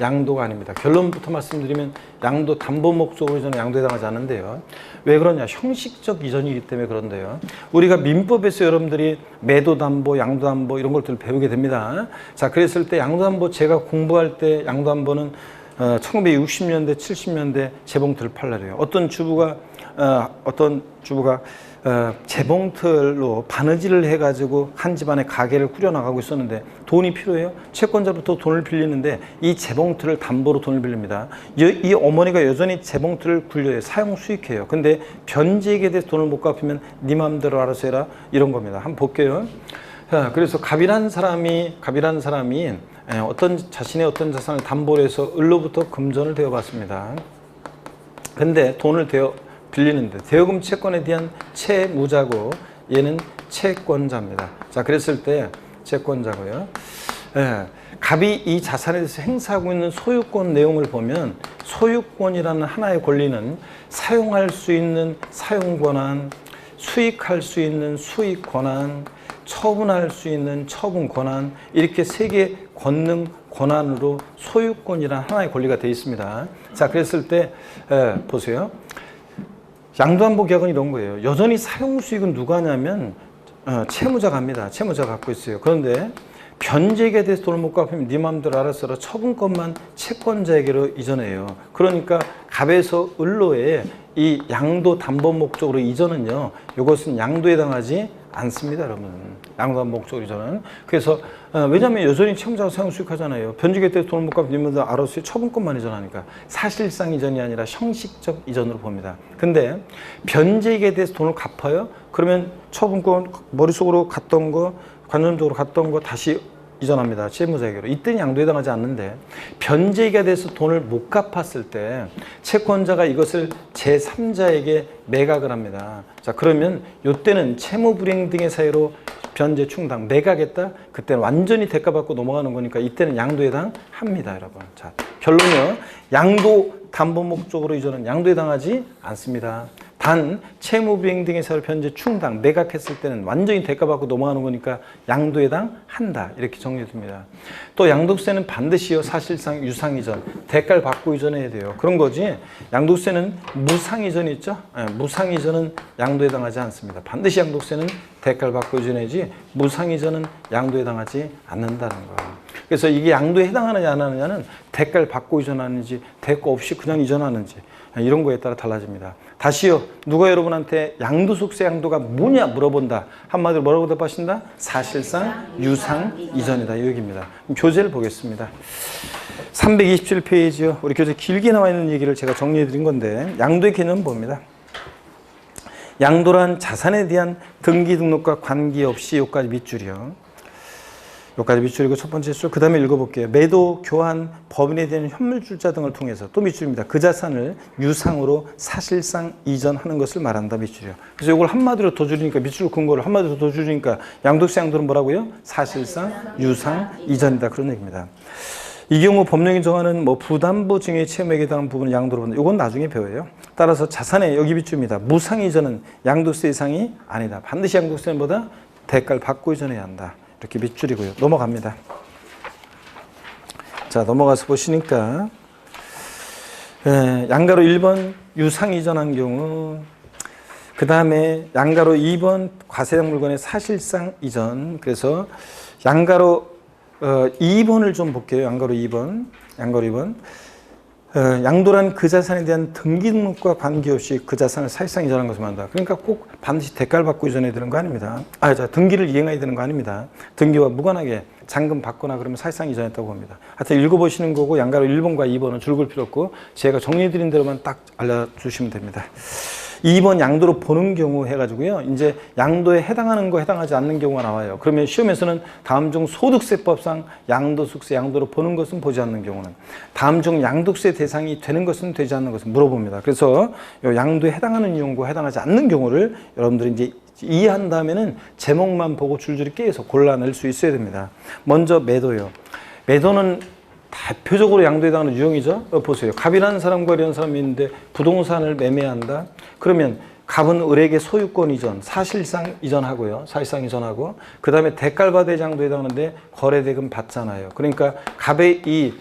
양도가 아닙니다. 결론부터 말씀드리면 양도 담보 목적으로 이전은 양도에 해당하지 않는데요. 왜 그러냐? 형식적 이전이기 때문에 그런데요. 우리가 민법에서 여러분들이 매도 담보, 양도 담보 이런 것들을 배우게 됩니다. 자, 그랬을 때 양도 담보 제가 공부할 때 양도 담보는 1960년대, 70년대 재봉틀을 팔라래요. 어떤 주부가 재봉틀로 바느질을 해가지고 한 집안의 가게를 꾸려나가고 있었는데 돈이 필요해요. 채권자로부터 돈을 빌리는데 이 재봉틀을 담보로 돈을 빌립니다. 이 어머니가 여전히 재봉틀을 굴려요. 사용 수익해요. 근데 변제액에 대해서 돈을 못 갚으면 네 마음대로 알아서 해라. 이런 겁니다. 한번 볼게요. 자, 그래서 갑이라는 사람이 자신의 어떤 자산을 담보로 해서 을로부터 금전을 대어받습니다. 근데 돈을 빌리는데 대여금 채권에 대한 채무자고 얘는 채권자입니다. 자, 그랬을 때 채권자고요. 갑이 이 자산에 대해서 행사하고 있는 소유권 내용을 보면 소유권이라는 하나의 권리는 사용할 수 있는 사용권한, 수익할 수 있는 수익권한, 처분할 수 있는 처분권한 이렇게 세 개의 권한으로 소유권이라는 하나의 권리가 되어 있습니다. 자, 그랬을 때 보세요. 양도담보 계약은 이런 거예요. 여전히 사용 수익은 누가 하냐면 채무자가 합니다. 채무자가 갖고 있어요. 그런데 변제액에 대해서 돈을 못 갚으면 네 마음대로 알아서 처분권만 채권자에게로 이전해요. 그러니까 갑에서 을로의 이 양도 담보 목적으로 이전은요. 이것은 양도에 해당하지 않습니다, 여러분. 양도담보 목적으로 이전은. 그래서 왜냐하면 여전히 채무자가 사용 수익하잖아요. 변제액에 대해서 돈을 못 갚으면 네 마음대로 알아서 처분권만 이전하니까 사실상 이전이 아니라 형식적 이전으로 봅니다. 근데 변제액에 대해서 돈을 갚아요? 그러면 처분권 머릿속으로 갔던 거 관념적으로 갔던 거 다시 이전합니다. 채무자에게로. 이때는 양도에 해당하지 않는데 변제액에 대해서 돈을 못 갚았을 때 채권자가 이것을 제3자에게 매각을 합니다. 자, 그러면 이때는 채무불이행 등의 사유로 변제 충당 매각했다? 그때는 완전히 대가받고 넘어가는 거니까 이때는 양도에 해당합니다, 여러분. 자, 결론이요. 양도 담보 목적으로 이전은 양도에 해당하지 않습니다. 단 채무불이행 등의 사유로 변제 충당 매각했을 때는 완전히 대가받고 넘어가는 거니까 양도에 해당한다. 이렇게 정리됩니다. 또 양도세는 반드시요 사실상 유상이전 대가를 받고 이전해야 돼요. 그런 거지. 양도세는 무상이전이 있죠. 무상이전은 양도에 해당하지 않습니다. 반드시 양도세는 대가를 받고 이전해야지 무상이전은 양도에 해당하지 않는다는 거예요. 그래서 이게 양도에 해당하느냐 안 하느냐는 대가를 받고 이전하는지 대가 없이 그냥 이전하는지 이런 거에 따라 달라집니다. 다시요. 누가 여러분한테 양도속세 양도가 뭐냐 물어본다. 한마디로 뭐라고 답하신다? 사실상 유상 이전이다. 이 얘기입니다. 교재를 보겠습니다. 327페이지요. 우리 교재 길게 나와 있는 얘기를 제가 정리해 드린 건데 양도의 개념 봅니다. 양도란 자산에 대한 등기 등록과 관계없이 요까지 밑줄이요. 여기까지 밑줄이고 첫 번째 줄, 그 다음에 읽어볼게요. 매도, 교환, 법인에 대한 현물출자 등을 통해서 또 밑줄입니다. 그 자산을 유상으로 사실상 이전하는 것을 말한다. 밑줄이요. 그래서 이걸 한마디로 더 줄이니까 밑줄 근거를 한마디로 더 줄이니까 양도세 양도는 뭐라고요? 사실상 유상 이전이다. 그런 얘기입니다. 이 경우 법령이 정하는 부담보 증여의 채무액에 해당하는 부분을 양도로 본다. 이건 나중에 배워요. 따라서 자산의 여기 밑줄입니다. 무상 이전은 양도세 이상이 아니다. 반드시 양도세는 보다 대가를 받고 이전해야 한다. 이렇게 밑줄이고요. 넘어갑니다. 자, 넘어가서 보시니까 양가로 1번 유상 이전한 경우, 그 다음에 양가로 2번 과세장 물건의 사실상 이전. 그래서 양가로 2번을 좀 볼게요. 양가로 2번. 양도란 그 자산에 대한 등기 등록과 관계없이 그 자산을 사실상 이전한 것을 말한다. 그러니까 꼭 반드시 대가를 받고 이전해야 되는 거 아닙니다. 등기를 이행해야 되는 거 아닙니다. 등기와 무관하게 잔금 받거나 그러면 사실상 이전했다고 봅니다. 하여튼 읽어보시는 거고 양가로 1번과 2번은 줄글 필요 없고 제가 정리해드린 대로만 딱 알려주시면 됩니다. 2번 양도로 보는 경우 해가지고요. 이제 양도에 해당하는 거 해당하지 않는 경우가 나와요. 그러면 시험에서는 다음 중 소득세법상 양도속세 양도로 보는 것은 보지 않는 경우는 다음 중 양도세 대상이 되는 것은 되지 않는 것은 물어봅니다. 그래서 양도에 해당하는 용고 해당하지 않는 경우를 여러분들이 이제 이해한 다음에는 제목만 보고 줄줄이 깨서 골라낼 수 있어야 됩니다. 먼저 매도요. 매도는 대표적으로 양도에 해당하는 유형이죠. 보세요. 갑이라는 사람과 이런 사람이 있는데 부동산을 매매한다. 그러면 갑은 을에게 소유권 이전, 사실상 이전하고요. 사실상 이전하고 그 다음에 대깔바다의 장도에 해당하는데 거래대금 받잖아요. 그러니까 갑의 이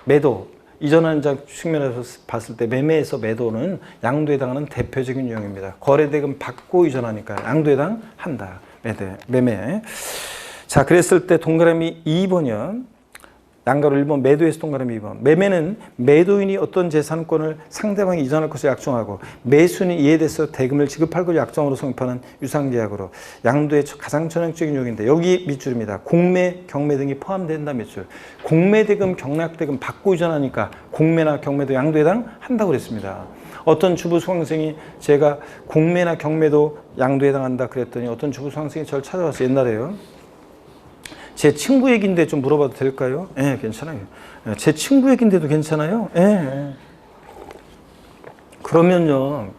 매도, 이전하는 자 측면에서 봤을 때 매매에서 매도는 양도에 해당하는 대표적인 유형입니다. 거래대금 받고 이전하니까 양도에 해당한다. 매매. 자, 그랬을 때 동그라미 2번이요. 양가로 1번, 매도에서 동그라미 2번. 매매는 매도인이 어떤 재산권을 상대방이 이전할 것을 약정하고 매수인이 이에 대해서 대금을 지급할 것을 약정으로 성립하는 유상계약으로 양도의 가장 전형적인 용인데 여기 밑줄입니다. 공매, 경매 등이 포함된다 밑줄. 공매대금, 경락대금 받고 이전하니까 공매나 경매도 양도에 해당한다고 그랬습니다. 어떤 주부 수강생이 제가 공매나 경매도 양도에 해당한다 그랬더니 어떤 주부 수강생이 저를 찾아와서 옛날에요. 제 친구 얘기인데 좀 물어봐도 될까요? 예, 괜찮아요. 제 친구 얘기인데도 괜찮아요? 예. 그러면요,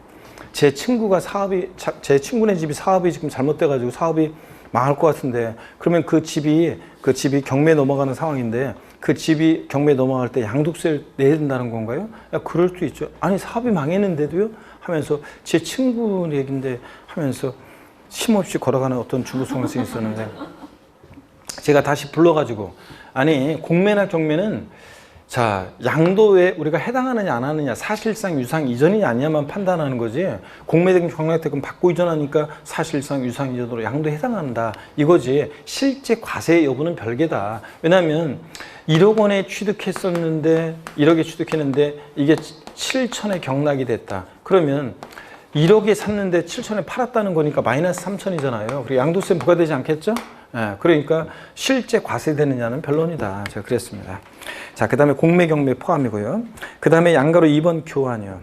제 친구네 집이 사업이 지금 잘못돼가지고 사업이 망할 것 같은데, 그러면 그 집이 경매 넘어가는 상황인데, 그 집이 경매 넘어갈 때 양도세를 내야 된다는 건가요? 야, 그럴 수도 있죠. 아니, 사업이 망했는데도요? 하면서 제 친구 얘기인데 하면서 쉼없이 걸어가는 어떤 주부 수강생이 있었는데, 제가 다시 불러가지고 아니 공매나 경매는 자 양도에 우리가 해당하느냐 안 하느냐 사실상 유상 이전이냐 아니냐만 판단하는 거지 공매대금 경락대금 받고 이전하니까 사실상 유상 이전으로 양도에 해당한다 이거지 실제 과세 여부는 별개다. 왜냐하면 1억 원에 취득했었는데 1억에 취득했는데 이게 7천에 경락이 됐다. 그러면 1억에 샀는데 7천에 팔았다는 거니까 마이너스 3천이잖아요. 그리고 양도세 부과되지 않겠죠? 예, 그러니까 실제 과세되느냐는 변론이다. 제가 그랬습니다. 자, 그 다음에 공매, 경매 포함이고요. 그 다음에 양가로 2번 교환이요.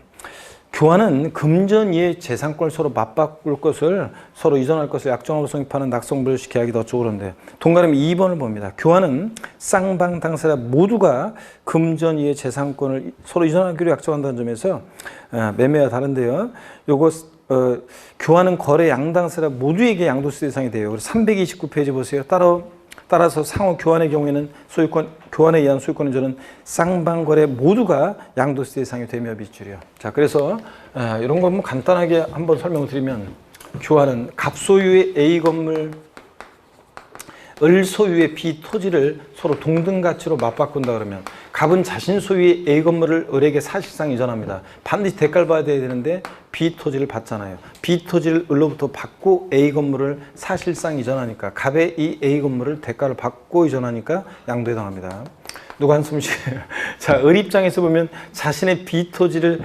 교환은 금전이의 재산권을 서로 맞바꿀 것을 서로 이전할 것을 약정으로 성립하는 낙성불식 계약이 더 좋은데 동그라미 2번을 봅니다. 교환은 쌍방 당사자 모두가 금전이의 재산권을 서로 이전하기로 약정한다는 점에서 매매와 다른데요. 요거 교환은 거래 양당사자 모두에게 양도세 대상이 돼요. 그래서 329페이지 보세요. 따라서 상호 교환의 경우에는 교환에 의한 소유권 이전은 쌍방거래 모두가 양도세 대상이 되며 밑줄이요. 자, 그래서 이런 거 한번 간단하게 한번 설명을 드리면 교환은 갑 소유의 A 건물, 을 소유의 B 토지를 서로 동등 가치로 맞바꾼다 그러면 갑은 자신 소유의 A 건물을 을에게 사실상 이전합니다. 반드시 대가를 받아야 되는데 B 토지를 받잖아요. B 토지를 을로부터 받고 A 건물을 사실상 이전하니까 갑의 이 A 건물을 대가를 받고 이전하니까 양도에 해당합니다. 누가 한숨 쉬어요. 자, 을 입장에서 보면 자신의 B 토지를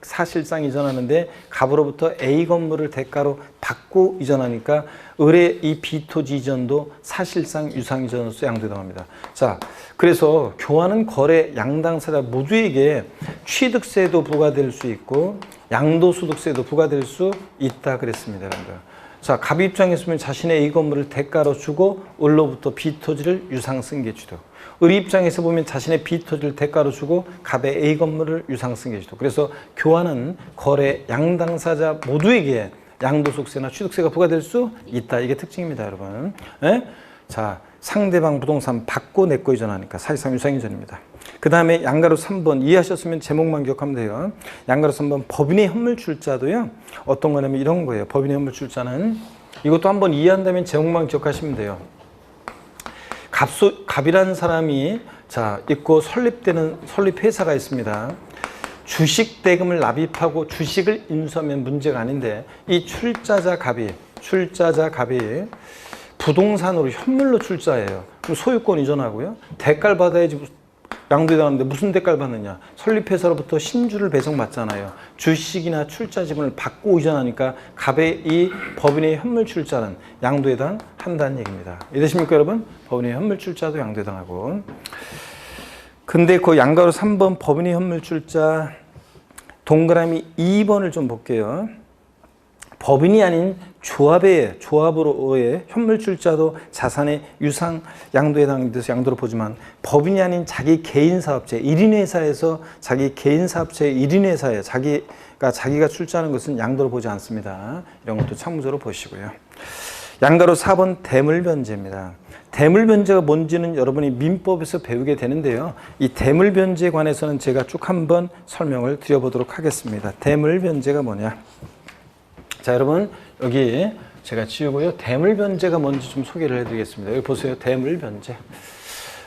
사실상 이전하는데 갑으로부터 A 건물을 대가로 받고 이전하니까 을의 이 B 토지 이전도 사실상 유상 이전으로서 양도에 해당합니다. 자, 그래서 교환은 거래 양당사자 모두에게 취득세도 부과될 수 있고 양도소득세도 부과될 수 있다 그랬습니다. 여러분들. 자, 갑 입장에서 보면 자신의 A 건물을 대가로 주고 을로부터 B 토지를 유상 승계취득. 을 입장에서 보면 자신의 B 토지를 대가로 주고 갑의 A 건물을 유상 승계취득. 그래서 교환은 거래 양당사자 모두에게 양도소득세나 취득세가 부과될 수 있다. 이게 특징입니다, 여러분. 예? 자, 상대방 부동산 받고 내거 이전하니까 사실상 유상 이전입니다. 그 다음에 양가로 3번 이해하셨으면 제목만 기억하면 돼요. 양가로 3번 법인의 현물출자도요. 어떤 거냐면 이런 거예요. 법인의 현물출자는 이것도 한번 이해한다면 제목만 기억하시면 돼요. 갑이라는 사람이 자 있고 설립 회사가 있습니다. 주식 대금을 납입하고 주식을 인수하면 문제가 아닌데 이 출자자 갑이 부동산으로 현물로 출자해요. 그럼 소유권 이전하고요. 대가를 받아야지 양도에 해당하는데 무슨 대가를 받느냐. 설립회사로부터 신주를 배정받잖아요. 주식이나 출자지분을 받고 이전하니까 갑의 이 법인의 현물 출자는 양도에 해당한다는 얘기입니다. 이해되십니까 여러분? 법인의 현물 출자도 양도에 해당하고. 근데 그 양가로 3번 법인의 현물 출자 동그라미 2번을 좀 볼게요. 법인이 아닌 조합으로의 현물출자도 자산의 유상 양도에 해당돼서 양도로 보지만 법인이 아닌 자기 개인 사업체 1인 회사에서 자기 개인 사업체 1인 회사에 자기가 출자하는 것은 양도로 보지 않습니다. 이런 것도 참고적으로 보시고요. 양가로 4번 대물변제입니다. 대물변제가 뭔지는 여러분이 민법에서 배우게 되는데요. 이 대물변제에 관해서는 제가 쭉 한번 설명을 드려보도록 하겠습니다. 대물변제가 뭐냐? 자, 여러분 여기 제가 지우고요. 대물변제가 뭔지 좀 소개를 해드리겠습니다. 여기 보세요. 대물변제.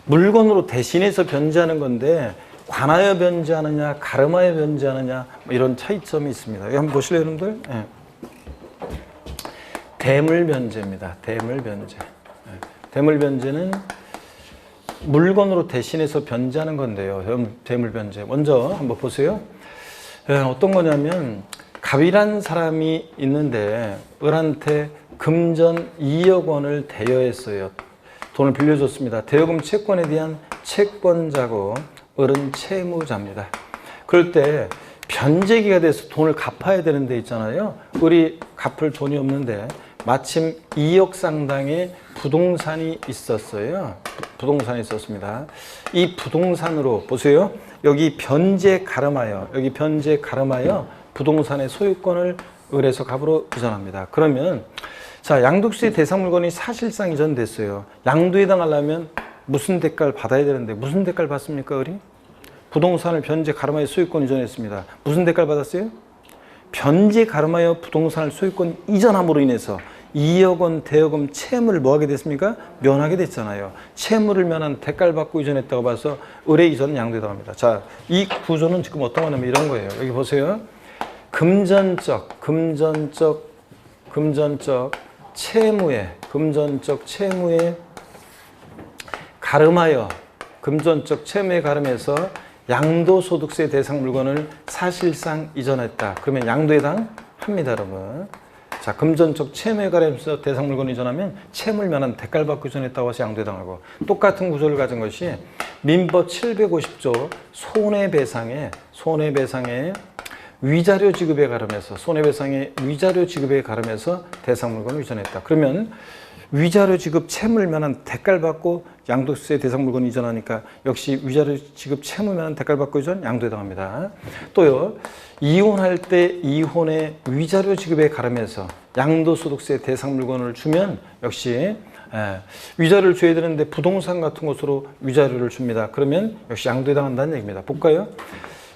물건으로 대신해서 변제하는 건데 관하여 변제하느냐, 가름하여 변제하느냐 뭐 이런 차이점이 있습니다. 여기 한번 보실래요, 여러분들? 네. 대물변제입니다. 대물변제. 네. 대물변제는 물건으로 대신해서 변제하는 건데요. 대물변제. 먼저 한번 보세요. 네, 어떤 거냐면 갑이라는 사람이 있는데 을한테 금전 2억 원을 대여했어요. 돈을 빌려줬습니다. 대여금 채권에 대한 채권자고 을은 채무자입니다. 그럴 때 변제기가 돼서 돈을 갚아야 되는 데 있잖아요. 을이 갚을 돈이 없는데 마침 2억 상당의 부동산이 있었어요. 부동산이 있었습니다. 이 부동산으로 보세요. 여기 변제 가름하여, 여기 변제 가름하여 부동산의 소유권을 을에서 갑으로 이전합니다. 그러면 자, 양도세 대상 물건이 사실상 이전됐어요. 양도에 해당하려면 무슨 대가를 받아야 되는데 무슨 대가를 받습니까, 을이? 부동산을 변제 가름하여 소유권 이전했습니다. 무슨 대가를 받았어요? 변제 가름하여 부동산을 소유권 이전함으로 인해서 2억 원 대여금 채무를 뭐하게 됐습니까? 면하게 됐잖아요. 채무를 면한 대가를 받고 이전했다고 봐서 을의 이전은 양도에 해당합니다. 자, 이 구조는 지금 어떤 거냐면 이런 거예요. 여기 보세요. 금전적 채무에 가름하여 금전적 채무에 가름해서 양도소득세 대상 물건을 사실상 이전했다. 그러면 양도에 해당합니다, 여러분. 자, 금전적 채무에 가름해서 대상 물건을 이전하면 채무를 면한 대가를 받고 이전했다고 해서 양도에 해당하고, 똑같은 구조를 가진 것이 민법 750조 손해배상에 위자료 지급에 가름해서 손해배상의 위자료 지급에 가름해서 대상 물건을 이전했다. 그러면 위자료 지급 채무를 면한 대가를 받고 양도세 대상 물건을 이전하니까 역시 위자료 지급 채무 면한 대가를 받고 이전 양도에 해당합니다. 또요, 이혼할 때 이혼의 위자료 지급에 가름해서 양도소득세 대상 물건을 주면 역시 위자료를 줘야 되는데 부동산 같은 것으로 위자료를 줍니다. 그러면 역시 양도에 해당한다는 얘기입니다. 볼까요?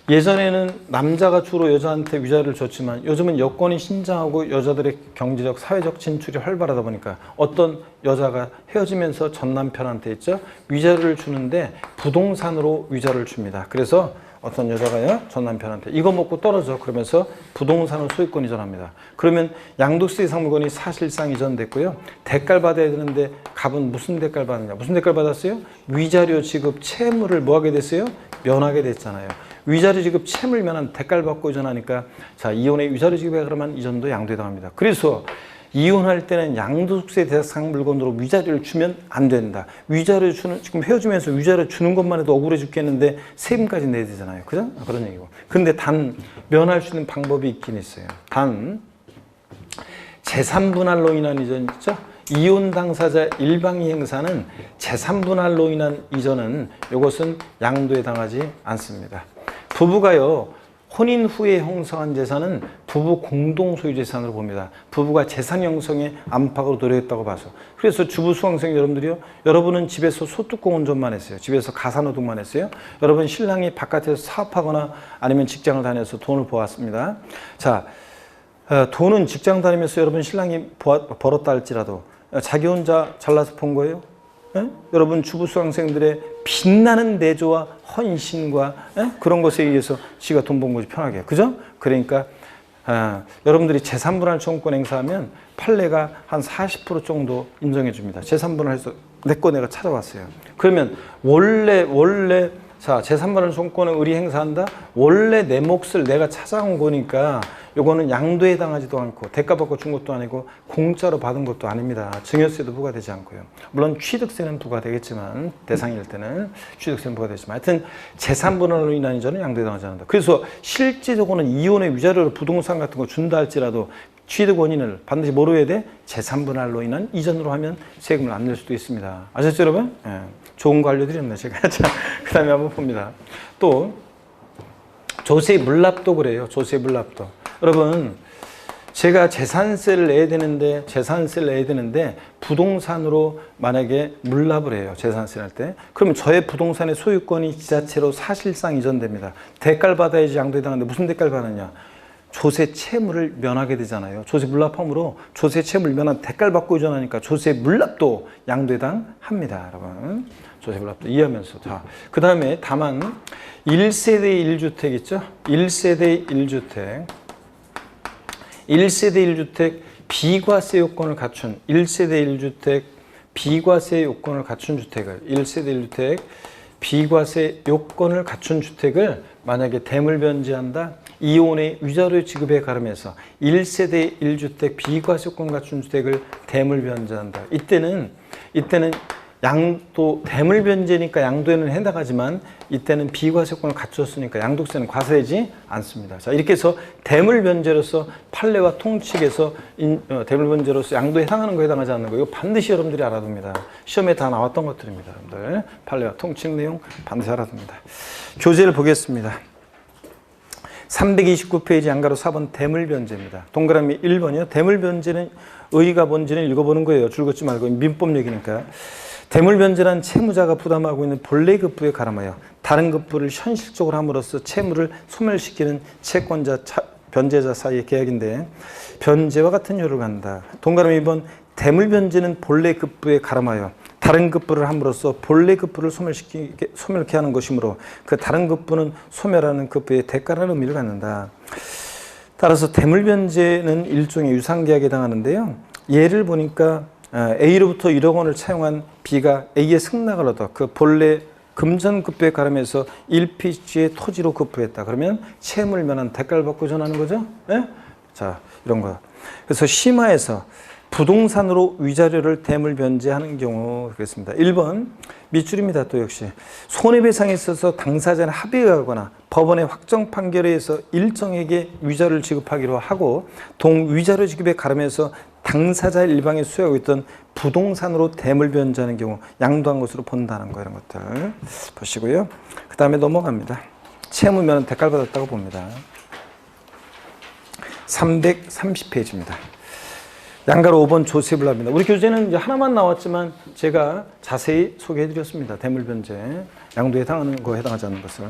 예전에는 남자가 주로 여자한테 위자료를 줬지만 요즘은 여건이 신장하고 여자들의 경제적, 사회적 진출이 활발하다 보니까 어떤 여자가 헤어지면서 전 남편한테 있죠? 위자료를 주는데 부동산으로 위자료를 줍니다. 그래서 어떤 여자가요, 전 남편한테 이거 먹고 떨어져 그러면서 부동산으로 소유권 이전합니다. 그러면 양도세 대상 물건이 사실상 이전됐고요. 대가를 받아야 되는데 갑은 무슨 대가를 받느냐? 무슨 대가를 받았어요? 위자료 지급 채무를 뭐하게 됐어요? 면하게 됐잖아요. 위자료 지급 채무를 면한 대가를 받고 이전하니까 자, 이혼의 위자료 지급에 그러면 이전도 양도에 해당합니다. 그래서 이혼할 때는 양도소득세 대상 물건으로 위자료를 주면 안 된다. 위자료 주는, 지금 헤어지면서 위자료 주는 것만 해도 억울해 죽겠는데 세금까지 내야 되잖아요. 그죠? 그런 얘기고. 근데 단 면할 수 있는 방법이 있긴 있어요. 단 재산 분할로 인한 이전 있죠? 이혼 당사자 일방이 행사는 재산 분할로 인한 이전은 이것은 양도에 해당하지 않습니다. 부부가요, 혼인 후에 형성한 재산은 부부 공동 소유 재산으로 봅니다. 부부가 재산 형성에 안팎으로 노력했다고 봐서. 그래서 주부 수강생 여러분들이요, 여러분은 집에서 소뚜껑 운전만 했어요. 집에서 가사노동만 했어요. 여러분 신랑이 바깥에서 사업하거나 아니면 직장을 다녀서 돈을 벌었습니다. 자, 돈은 직장 다니면서 여러분 신랑이 벌었다 할지라도 자기 혼자 잘나서 본 거예요? 에? 여러분 주부 수강생들의 빛나는 내조와 헌신과 그런 것에 의해서 지가 돈 번 거지 편하게. 그죠? 그러니까 여러분들이 재산분할 청구권 행사하면 판례가 한 40% 정도 인정해 줍니다. 재산분할해서 내 거 내가 찾아왔어요. 그러면 원래 자, 재산분할 청구권을 을이 행사한다? 원래 내 몫을 내가 찾아온 거니까 요거는 양도에 해당하지도 않고 대가 받고 준 것도 아니고 공짜로 받은 것도 아닙니다. 증여세도 부과되지 않고요. 물론 취득세는 부과되겠지만 대상일 때는 취득세는 부과되지만 하여튼 재산분할로 인한 이전은 양도에 해당하지 않는다. 그래서 실제적으로는 이혼의 위자료로 부동산 같은 거 준다 할지라도 취득 원인을 반드시 뭐로 해야 돼? 재산분할로 인한 이전으로 하면 세금을 안 낼 수도 있습니다. 아셨죠, 여러분? 예. 좋은 거 알려드렸네, 제가. 자, 그 다음에 한번 봅니다. 또, 조세 물납도 그래요. 조세 물납도. 여러분, 제가 재산세를 내야 되는데, 부동산으로 만약에 물납을 해요. 재산세 낼 때. 그러면 저의 부동산의 소유권이 지자체로 사실상 이전됩니다. 대가를 받아야지 양도에 해당하는데 무슨 대가를 받느냐? 조세 채무를 면하게 되잖아요. 조세 물납함으로 조세 채무를 면한 대가를 받고 의존하니까 조세 물납도 양도해당합니다. 여러분. 조세 물납도 이해하면서. 자, 그 다음에 다만 1세대 1주택 있죠? 1세대 1주택. 1세대 1주택 비과세 요건을 갖춘 1세대 1주택 비과세 요건을 갖춘 주택을 1세대 1주택 비과세 요건을 갖춘 주택을 만약에 대물변제한다. 이혼의 위자료 지급에 가름해서 1세대 1주택 비과세 요건을 갖춘 주택을 대물변제한다. 이때는 양도 대물변제니까 양도에는 해당하지만 이때는 비과세권을 갖췄으니까 양도세는 과세하지 않습니다. 자, 이렇게 해서 대물변제로서 판례와 통칙에서 대물변제로서 양도에 해당하는 거 해당하지 않는 거 이거 반드시 여러분들이 알아둡니다. 시험에 다 나왔던 것들입니다. 여러분들 판례와 통칙 내용 반드시 알아둡니다. 교재를 보겠습니다. 329페이지 양가로 4번 대물변제입니다. 동그라미 1번이요. 대물변제는 의의가 뭔지는 읽어보는 거예요. 줄 긋지 말고 민법 얘기니까. 대물변제란 채무자가 부담하고 있는 본래 급부에 가름하여 다른 급부를 현실적으로 함으로써 채무를 소멸시키는 채권자, 변제자 사이의 계약인데 변제와 같은 효력을 갖는다. 동그라미 2번 대물변제는 본래 급부에 가름하여 다른 급부를 함으로써 본래 급부를 소멸케 하는 것이므로 그 다른 급부는 소멸하는 급부의 대가라는 의미를 갖는다. 따라서 대물변제는 일종의 유상계약에 해당하는데요. 예를 보니까 A로부터 1억 원을 차용한 B가 A의 승낙을 얻어 그 본래 금전급부에 가름해서 1피지의 토지로 급부했다. 그러면 채무를 면한 대가를 받고 전하는 거죠. 네? 자, 이런 거. 그래서 심화해서 부동산으로 위자료를 대물변제하는 경우 그렇습니다. 1번 밑줄입니다. 또 역시 손해배상에 있어서 당사자는 합의하거나 법원의 확정 판결에 의해서 일정에게 위자료를 지급하기로 하고 동위자료 지급에 가름해서 당사자 일방에 수여하고 있던 부동산으로 대물변제하는 경우 양도한 것으로 본다는 거 이런 것들 보시고요. 그 다음에 넘어갑니다. 채무면은 대가를 받았다고 봅니다. 330페이지입니다. 양가로 5번 조세불납입니다. 우리 교재는 이제 하나만 나왔지만 제가 자세히 소개해드렸습니다. 대물변제, 양도에 해당하는 거 해당하지 않는 것을.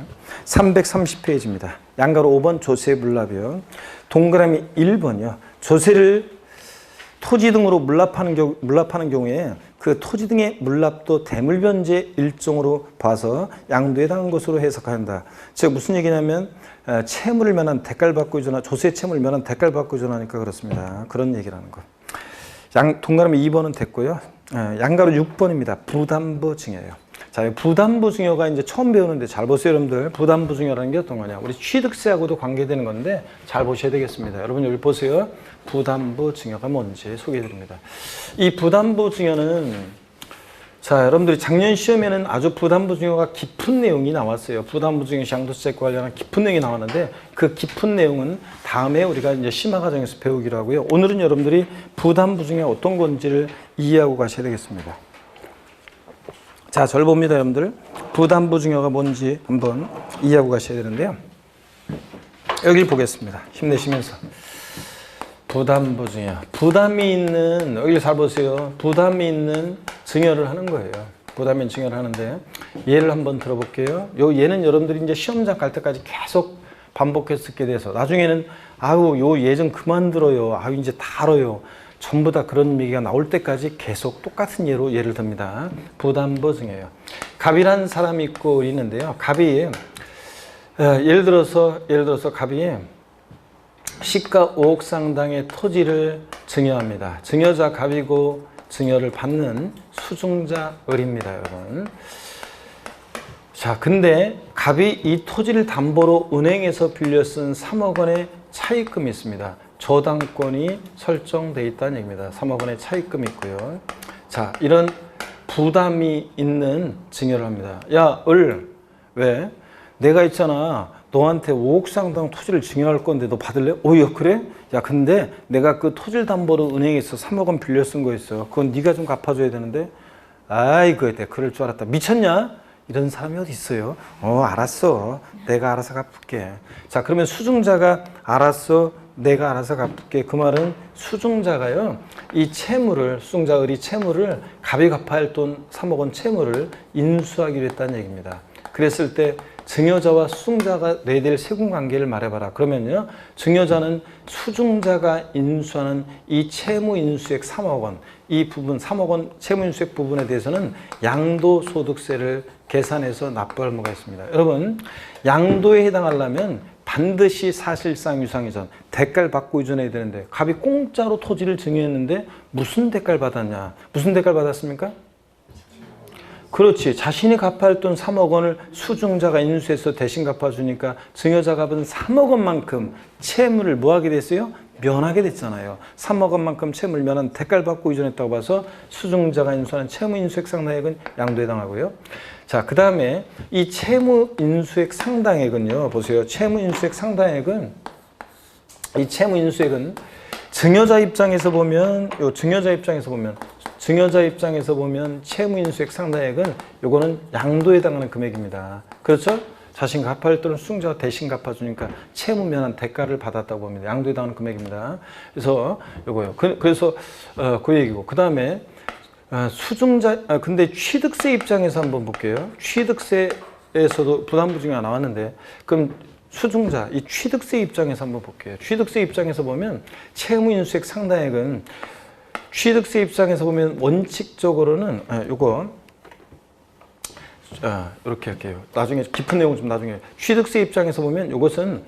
330페이지입니다. 양가로 5번 조세불납이요. 동그라미 1번이요. 조세를 토지 등으로 물납하는 경우에 그 토지 등의 물납도 대물변제 일종으로 봐서 양도에 해당하는 것으로 해석한다. 즉 무슨 얘기냐면 채무를 면한 대가를 받고 의존하 조세 채무를 면한 대가를 받고 의존하니까 그렇습니다. 그런 얘기라는 거. 동그라미 2번은 됐고요. 양가로 6번입니다. 부담부 증여예요. 자, 부담부 증여가 이제 처음 배우는데 잘 보세요, 여러분들. 부담부 증여라는 게 어떤 거냐? 우리 취득세하고도 관계되는 건데 잘 보셔야 되겠습니다. 여러분 여기 보세요. 부담부 증여가 뭔지 소개해 드립니다. 이 부담부 증여는 자, 여러분들이 작년 시험에는 아주 부담부 증여가 깊은 내용이 나왔어요. 부담부 증여 양도세과 관련한 깊은 내용이 나왔는데 그 깊은 내용은 다음에 우리가 이제 심화 과정에서 배우기로 하고요. 오늘은 여러분들이 부담부 증여 어떤 건지를 이해하고 가셔야 되겠습니다. 자, 절 봅니다, 여러분들. 부담부 증여가 뭔지 한번 이해하고 가셔야 되는데요. 여기를 보겠습니다. 힘내시면서. 부담부 증여. 부담이 있는, 여기 잘 보세요. 부담이 있는 증여를 하는 거예요. 부담이 있는 증여를 하는데, 예를 한번 들어볼게요. 요 예는 여러분들이 이제 시험장 갈 때까지 계속 반복해서 듣게 돼서, 나중에는, 아우, 요 예 좀 그만 들어요. 아우, 이제 다 알아요. 전부 다 그런 얘기가 나올 때까지 계속 똑같은 예로 예를 듭니다. 부담부 증여예요. 갑이라는 사람이 있고 있는데요. 갑이, 예를 들어서 갑이 시가 5억 상당의 토지를 증여합니다. 증여자 갑이고 증여를 받는 수증자 을입니다, 여러분. 자, 근데 갑이 이 토지를 담보로 은행에서 빌려 쓴 3억 원의 차입금이 있습니다. 저당권이 설정되어 있다는 얘기입니다. 3억 원의 차입금이 있고요. 자, 이런 부담이 있는 증여를 합니다. 야, 을, 왜? 내가 있잖아. 너한테 5억 상당 토지를 증여할 건데 너 받을래? 야, 그래? 야, 근데 내가 그 토지를 담보로 은행에서 3억 원 빌려 쓴 거 있어. 그건 네가 좀 갚아줘야 되는데. 아이고, 내가 그럴 줄 알았다. 미쳤냐? 이런 사람이 어디 있어요? 알았어. 내가 알아서 갚을게. 자, 그러면 수증자가 알았어. 내가 알아서 갚을게. 그 말은 수증자가요, 이 채무를, 수증자 을이 채무를, 갑이 갚아야 할 돈 3억 원 채무를 인수하기로 했다는 얘기입니다. 그랬을 때 증여자와 수증자가 내야 될 세금관계를 말해봐라. 그러면요, 증여자는 수증자가 인수하는 이 채무인수액 3억 원, 이 부분 3억 원 채무인수액 부분에 대해서는 양도소득세를 계산해서 납부할 의무가 있습니다. 여러분, 양도에 해당하려면 반드시 사실상 유상이전, 대가를 받고 이전해야 되는데, 갑이 공짜로 토지를 증여했는데 무슨 대가를 받았냐? 무슨 대가를 받았습니까? 그렇지. 자신이 갚아야 할 돈 3억 원을 수증자가 인수해서 대신 갚아주니까 증여자가 받은 3억 원만큼 채무를 뭐 하게 됐어요? 면하게 됐잖아요. 3억 원만큼 채무를 면한 대가를 받고 이전했다고 봐서 수증자가 인수하는 채무인수액 상당액은 양도에 해당하고요. 자, 그 다음에 이 채무인수액 상당액은요, 보세요. 채무인수액 상당액은, 이 채무인수액은 증여자 입장에서 보면, 증여자 입장에서 보면 채무인수액 상당액은 요거는 양도에 해당하는 금액입니다. 그렇죠? 자신 갚아야 할 돈을 수증자가 대신 갚아주니까 채무 면한 대가를 받았다고 봅니다. 양도에 해당하는 금액입니다. 그래서 요거요. 그래서 그 얘기고. 그 다음에 근데 취득세 입장에서 한번 볼게요. 취득세에서도 부담부 증여가 나왔는데, 그럼 수증자, 이 취득세 입장에서 한번 볼게요. 취득세 입장에서 보면 채무인수액 상당액은 취득세 입장에서 보면 원칙적으로는 이렇게 할게요. 나중에 깊은 내용 좀 나중에. 취득세 입장에서 보면 이것은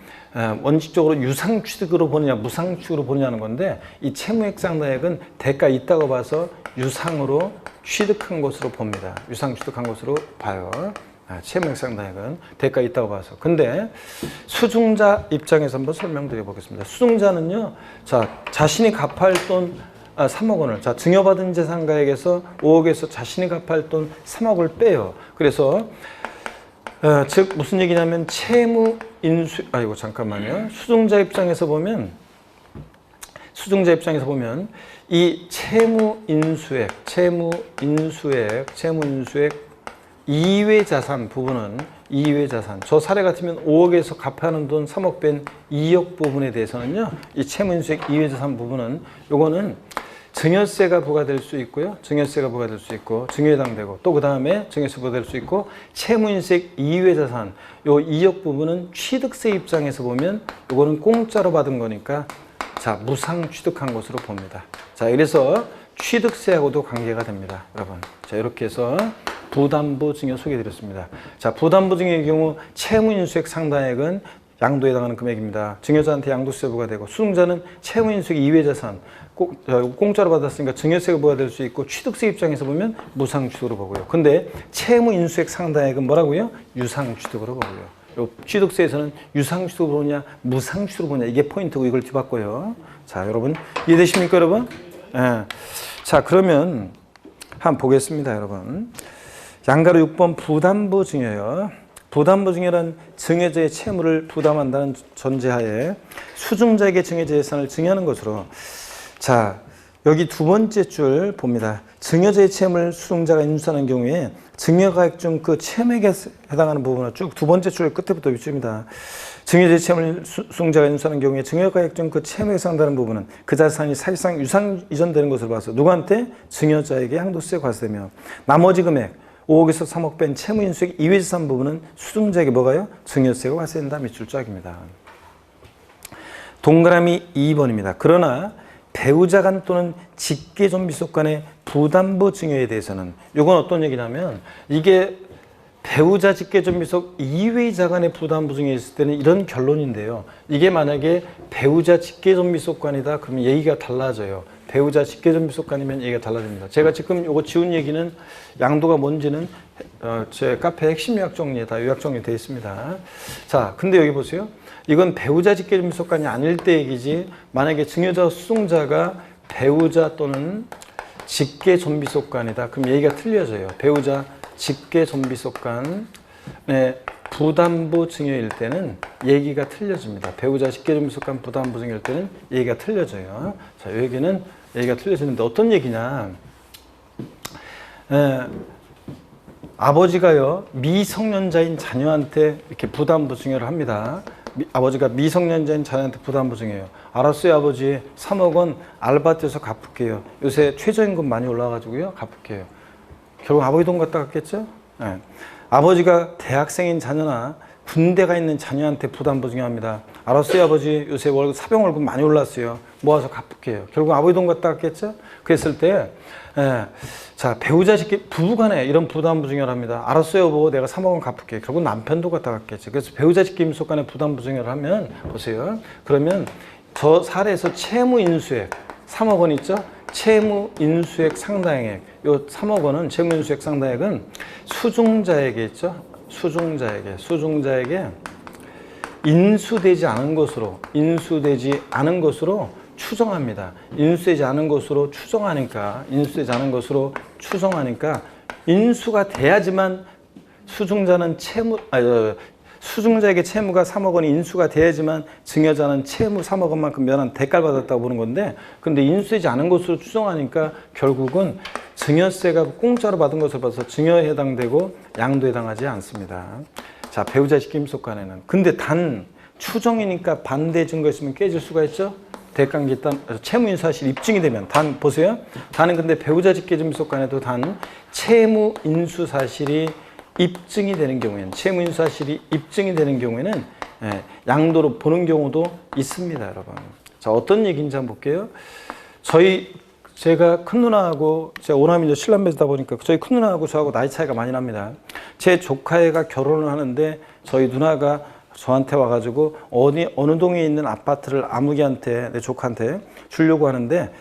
원칙적으로 유상취득으로 보느냐 무상취득으로 보느냐는 건데, 이 채무액 상당액은 대가 있다고 봐서 유상으로 취득한 것으로 봅니다. 유상 취득한 것으로 봐요. 채무액 상당액은 대가 있다고 봐서. 근데 수증자 입장에서 한번 설명드려 보겠습니다. 수증자는요, 자신이 갚아야 할 돈 3억 원을, 증여받은 재산가액에서 5억에서 자신이 갚아야 할 돈 3억을 빼요. 그래서 즉 무슨 얘기냐면 수증자 입장에서 보면 이 채무인수액 이외 자산 부분은, 이외 자산, 저 사례 같으면 5억에서 갚아야 하는 돈 3억 뺀 2억 부분에 대해서는요, 이 채무인수액 이외 자산 부분은 요거는 증여세가 부과될 수 있고요. 증여세가 부과될 수 있고, 증여에 해당되고, 또 그 다음에 증여세 부과될 수 있고, 채무인수액 이외 자산, 요 2억 부분은 취득세 입장에서 보면 요거는 공짜로 받은 거니까 무상 취득한 것으로 봅니다. 그래서 취득세하고도 관계가 됩니다, 여러분. 이렇게 해서 부담부 증여 소개해드렸습니다. 부담부 증여의 경우 채무인수액 상당액은 양도에 해당하는 금액입니다. 증여자한테 양도세 부과되고, 수증자는 채무인수액 이외 자산 공짜로 받았으니까 증여세가 부과될 수 있고, 취득세 입장에서 보면 무상취득으로 보고요. 근데 채무인수액 상당액은 뭐라고요? 유상취득으로 보고요. 요 취득세에서는 유상취득으로 보냐 무상취득으로 보냐, 이게 포인트고, 이걸 뒤바꿔요. 여러분 이해되십니까, 여러분? 네. 그러면 한번 보겠습니다, 여러분. 양가로 6번 부담부 증여요. 부담부 증여란 증여자의 채무를 부담한다는 전제하에 수증자에게 증여자 재산을 증여하는 것으로, 여기 두 번째 줄 봅니다. 증여자의 채무를 수증자가 인수하는 경우에 증여가액 중 그 채무액에 해당하는 부분을 쭉 두 번째 줄 끝에부터 위쪽입니다. 증여자의 채무를 수증자가 인수하는 경우에 증여가액 중 그 채무액에 해당하는 부분은 그 자산이 사실상 유상 이전되는 것으로 봐서 누구한테? 증여자에게 양도세가 과세되며, 나머지 금액 5억에서 3억 뺀 채무인수액 이외 자산 부분은 수증자에게 뭐가요? 증여세가 과세된다. 밑줄 쫙입니다. 동그라미 2번입니다. 그러나 배우자 간 또는 직계존비속 간의 부담부 증여에 대해서는, 이건 어떤 얘기냐면, 이게 배우자 직계존비속 이외자 간의 부담부 증여에 있을 때는 이런 결론인데요. 이게 만약에 배우자 직계존비속 간이다, 그러면 얘기가 달라져요. 배우자 직계존비속 간이면 얘기가 달라집니다. 제가 지금 요거 지운 얘기는 양도가 뭔지는 제 카페 핵심 요약 정리에 다 요약 정리되어 있습니다. 근데 여기 보세요. 이건 배우자 직계존비속 간이 아닐 때 얘기지, 만약에 증여자 수증자가 배우자 또는 직계존비속 간이다, 그럼 얘기가 틀려져요. 배우자 직계존비속 간의 부담부 증여일 때는 얘기가 틀려집니다. 배우자 직계존비속 간 부담부 증여일 때는 얘기가 틀려져요. 이 얘기는 얘기가 틀려지는데 어떤 얘기냐, 아버지가요 미성년자인 자녀한테 이렇게 부담부 증여를 합니다. 아버지가 미성년자인 자녀한테 부담부 증여해요. 알았어요, 아버지 3억 원 알바트에서 갚을게요. 요새 최저임금 많이 올라가지고요, 갚을게요. 결국 아버지 돈 갖다 갚겠죠? 아버지가 대학생인 자녀나 군대가 있는 자녀한테 부담 보증합니다. 알았어요 아버지, 요새 월급 사병 월급 많이 올랐어요. 모아서 갚을게요. 결국 아버지 돈 갖다 갚겠죠? 그랬을 때 자, 배우자식끼리 부부간에 이런 부담 부증을 합니다. 알았어요 여보, 내가 3억 원 갚을게. 결국 남편도 갖다 갚겠죠. 그래서 배우자식끼리 속간에 부담 부증을 하면 보세요. 그러면 저 사례에서 채무 인수액 3억 원 있죠? 채무 인수액 상당액, 요 3억 원은 채무 인수액 상당액은 수중자에게 있죠? 수중자에게 인수되지 않은 것으로 추정합니다. 인수되지 않은 것으로 추정하니까 인수가 돼야지만 수중자에게 채무가 3억 원이 인수가 돼야지만 증여자는 채무 3억 원만큼 면한 대가를 받았다고 보는 건데, 근데 인수되지 않은 것으로 추정하니까 결국은 증여세가 공짜로 받은 것을 봐서 증여에 해당되고 양도에 해당하지 않습니다. 자, 배우자식끼리 속간에는. 근데 단 추정이니까 반대 증거 있으면 깨질 수가 있죠. 대가관계 일단 채무 인수 사실이 입증이 되면, 단 보세요. 단은 근데 배우자식끼리 속간에도 단 채무 인수 사실이 입증이 되는 경우에는, 채무 인수 사실이 입증이 되는 경우에는 양도로 보는 경우도 있습니다, 여러분. 자, 어떤 얘기인지 한번 볼게요. 제가 큰 누나하고, 제가 오남이죠, 칠남매다 보니까 저희 큰 누나하고 저하고 나이 차이가 많이 납니다. 제 조카애가 결혼을 하는데 저희 누나가 저한테 와가지고 어느 동에 있는 아파트를 아무개한테, 내 조카한테 주려고 하는데,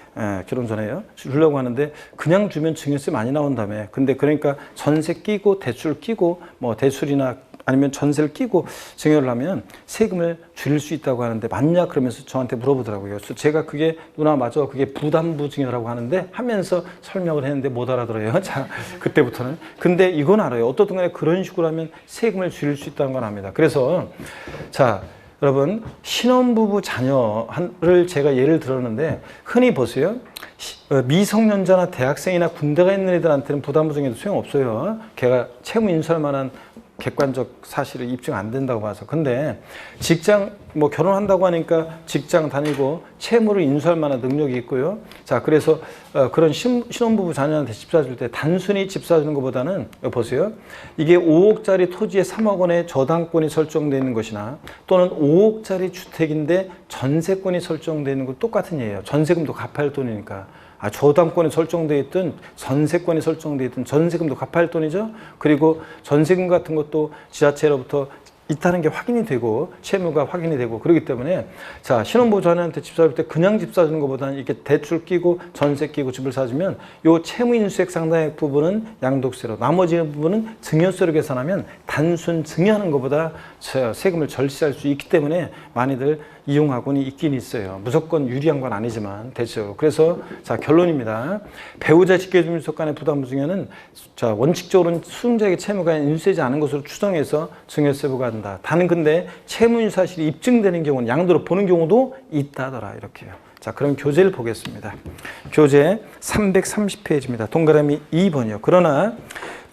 결혼 전에요. 주려고 하는데 그냥 주면 증여세 많이 나온다며. 근데 그러니까 전세 끼고 대출 끼고 뭐 대출이나 아니면 전세를 끼고 증여를 하면 세금을 줄일 수 있다고 하는데 맞냐 그러면서 저한테 물어보더라고요. 그래서 제가 그게 누나 맞아, 그게 부담부 증여라고 하는데 하면서 설명을 했는데 못 알아들어요. 자, 그때부터는. 근데 이건 알아요. 어떻든 간에 그런 식으로 하면 세금을 줄일 수 있다는 건 압니다. 그래서 자, 여러분, 신혼부부 자녀를 제가 예를 들었는데 흔히 보세요. 미성년자나 대학생이나 군대가 있는 애들한테는 부담부 증여도 소용없어요. 걔가 채무 인수할 만한 객관적 사실을 입증 안 된다고 봐서. 근데 직장 뭐 결혼한다고 하니까 직장 다니고 채무를 인수할 만한 능력이 있고요. 자, 그래서 그런 신혼부부 자녀한테 집 사줄 때 단순히 집 사주는 것보다는 보세요. 이게 5억짜리 토지에 3억 원의 저당권이 설정되어 있는 것이나 또는 5억짜리 주택인데 전세권이 설정되어 있는 것 똑같은 예예요. 전세금도 갚아야 할 돈이니까. 저당권이 설정되어 있든 전세권이 설정되어 있든 전세금도 갚아야 할 돈이죠. 그리고 전세금 같은 것도 지자체로부터 있다는 게 확인이 되고 채무가 확인이 되고 그렇기 때문에 자, 신혼부부 자녀한테 집 사줄 때 그냥 집 사주는 것보다는 이렇게 대출 끼고 전세 끼고 집을 사주면 요 채무 인수액 상당액 부분은 양도세로, 나머지 부분은 증여세로 계산하면 단순 증여하는 것보다 세금을 절세할 수 있기 때문에 많이들 이용하고는 있긴 있어요. 무조건 유리한 건 아니지만 대체로. 그래서 자, 결론입니다. 배우자 직계주민속 간의 부담부 증여는 자, 원칙적으로는 수증자에게 채무가 인수되지 않은 것으로 추정해서 증여세 부과한다. 다는 근데 채무 인수 사실이 입증되는 경우는 양도로 보는 경우도 있다더라. 이렇게요. 자, 그럼 교재를 보겠습니다. 교재 330페이지입니다. 동그라미 2번이요. 그러나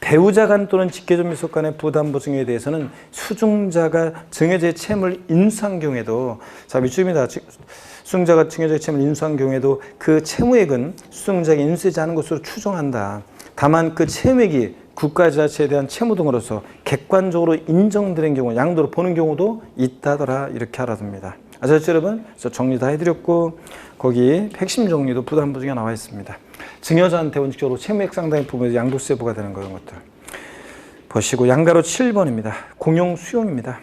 배우자 간 또는 직계존밀속 간의 부담부 증여에 대해서는 수중자가 증여자의 채무를 인수한 경우에도, 자, 밑줄입니다. 수중자가 증여자의 채무를 인수한 경우에도 그 채무액은 수중자에게 인수되지 않은 것으로 추정한다. 다만 그 채무액이 국가지자체에 대한 채무 등으로서 객관적으로 인정되는 경우, 양도로 보는 경우도 있다더라. 이렇게 알아둡니다. 아셨죠, 여러분? 그래서 정리 다 해드렸고, 거기 핵심 정리도 부담부 증여 나와 있습니다. 증여자한테 원칙적으로 채무액 상당의 부분에서 양도세 부과되는 거, 이런 것들 보시고, 양가로 7번입니다. 공용 수용입니다.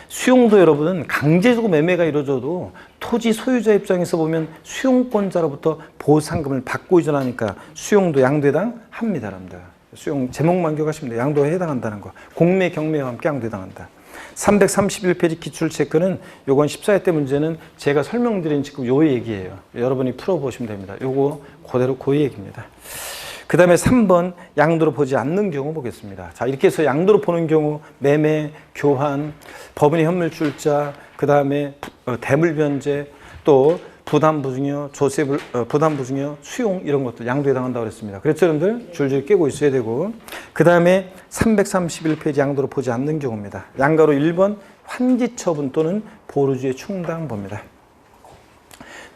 수용도 여러분은 강제적으로 매매가 이루어져도 토지 소유자 입장에서 보면 수용권자로부터 보상금을 받고 이전하니까 수용도 양도에 해당합니다, 여러분들. 수용 제목만 기억하시면 돼요. 양도에 해당한다는 거. 공매, 경매와 함께 양도에 해당한다. 331페이지 기출체크는 요건 14회 때 문제는 제가 설명드린 지금 요 얘기예요. 여러분이 풀어보시면 됩니다. 요거 그대로 그 얘기입니다. 그 다음에 3번 양도로 보지 않는 경우 보겠습니다. 자, 이렇게 해서 양도로 보는 경우 매매, 교환, 법인의 현물출자, 그 다음에 대물변제, 또 부담부증여, 부담부증여, 수용 이런 것들 양도에 해당한다고 그랬습니다. 그래서 여러분들 줄줄 깨고 있어야 되고, 그 다음에 331페이지 양도로 보지 않는 경우입니다. 양가로 1번 환지처분 또는 보루주의 충당봅니다.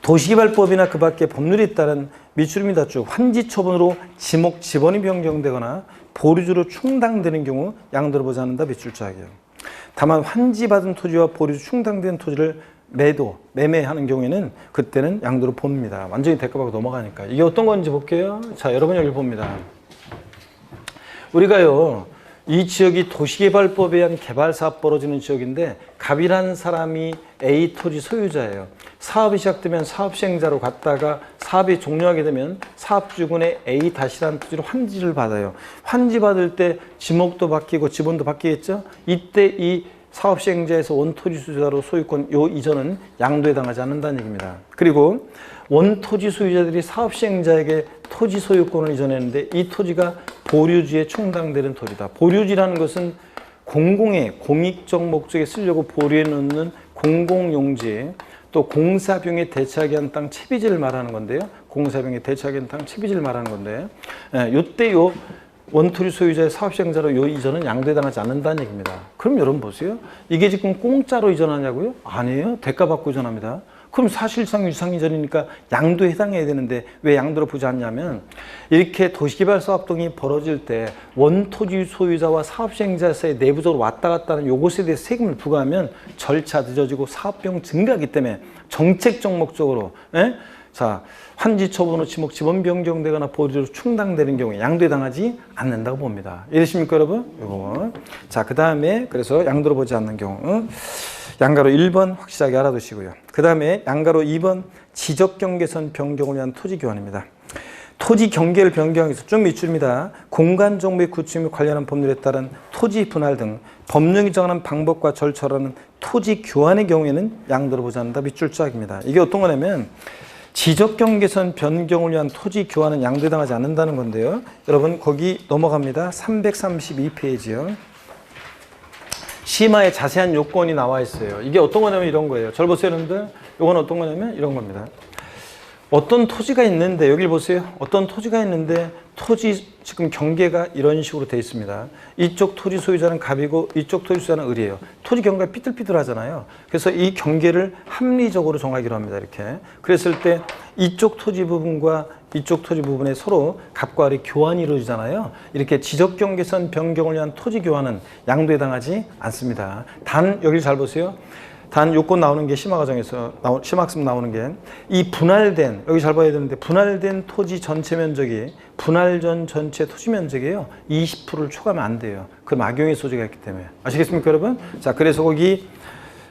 도시개발법이나 그 밖에 법률에 따른 밑줄입니다. 쭉 환지 처분으로 지목 지번이 변경되거나 보류주로 충당되는 경우 양도를 보지 않는다. 밑줄 짝이에요. 다만 환지받은 토지와 보류주 충당된 토지를 매매하는 경우에는 그때는 양도를 봅니다. 완전히 대가받고 넘어가니까. 이게 어떤 건지 볼게요. 자, 여러분 여기 봅니다. 우리가요, 이 지역이 도시개발법에 의한 개발사업 벌어지는 지역인데 갑이라는 사람이 A 토지 소유자예요. 사업이 시작되면 사업 시행자로 갔다가 사업이 종료하게 되면 사업주군의 A-라는 토지로 환지를 받아요. 환지 받을 때 지목도 바뀌고 지번도 바뀌겠죠? 이때 이 사업 시행자에서 원토지 소유자로 소유권 요 이전은 양도에 당하지 않는다는 얘기입니다. 그리고 원토지 소유자들이 사업 시행자에게 토지 소유권을 이전했는데 이 토지가 보류지에 충당되는 토지다. 보류지라는 것은 공공의 공익적 목적에 쓰려고 보류해 놓는 공공용지, 또 공사비용에 대체하게 한 땅 채비지를 말하는 건데요. 공사비용에 대체하게 한 땅 채비지를 말하는 건데, 요때 요 원토지 소유자의 사업시행자로 요 이전은 양도에 당하지 않는다는 얘기입니다. 그럼 여러분 보세요. 이게 지금 공짜로 이전하냐고요? 아니에요. 대가 받고 이전합니다. 그럼 사실상 유상이전이니까 양도에 해당해야 되는데 왜 양도를 보지 않냐면, 이렇게 도시개발 사업 등이 벌어질 때 원토지 소유자와 사업시행자 사이에 내부적으로 왔다 갔다 하는 요것에 대해 세금을 부과하면 절차 늦어지고 사업비용 증가하기 때문에 정책적 목적으로 자, 환지 처분으로 지목 지번 변경되거나 보류로 충당되는 경우에 양도에 당하지 않는다고 봅니다. 이해되십니까, 여러분? 요거. 자, 그 다음에 그래서 양도를 보지 않는 경우 양가로 1번 확실하게 알아두시고요. 그 다음에 양가로 2번 지적경계선 변경을 위한 토지 교환입니다. 토지 경계를 변경하기 위해서 쭉 밑줄입니다. 공간 정보의 구축 및 관련한 법률에 따른 토지 분할 등 법령이 정하는 방법과 절차라는 토지 교환의 경우에는 양도를 보지 않는다. 밑줄 짝입니다. 이게 어떤 거냐면 지적경계선 변경을 위한 토지 교환은 양도에 당하지 않는다는 건데요. 여러분 거기 넘어갑니다. 332페이지요. 심화에 자세한 요건이 나와 있어요. 이게 어떤 거냐면 이런 거예요. 잘 보세요, 여러분들. 이건 어떤 거냐면 이런 겁니다. 어떤 토지가 있는데, 여기 보세요. 어떤 토지가 있는데 토지 지금 경계가 이런 식으로 되어 있습니다. 이쪽 토지 소유자는 갑이고 이쪽 토지 소유자는 을이에요. 토지 경계가 삐뚤삐뚤하잖아요. 그래서 이 경계를 합리적으로 정하기로 합니다. 이렇게. 그랬을 때 이쪽 토지 부분과 이쪽 토지 부분에 서로 갑과 을의 교환이 이루어지잖아요. 이렇게 지적경계선 변경을 위한 토지 교환은 양도에 당하지 않습니다. 단 여기 잘 보세요. 단 요건 나오는 게 심화과정에서 심화학습 나오는 게 이 분할된, 여기 잘 봐야 되는데 분할된 토지 전체 면적이 분할 전 전체 토지 면적이에요. 20%를 초과하면 안 돼요. 그 악용의 소지가 있기 때문에. 아시겠습니까, 여러분? 자, 그래서 거기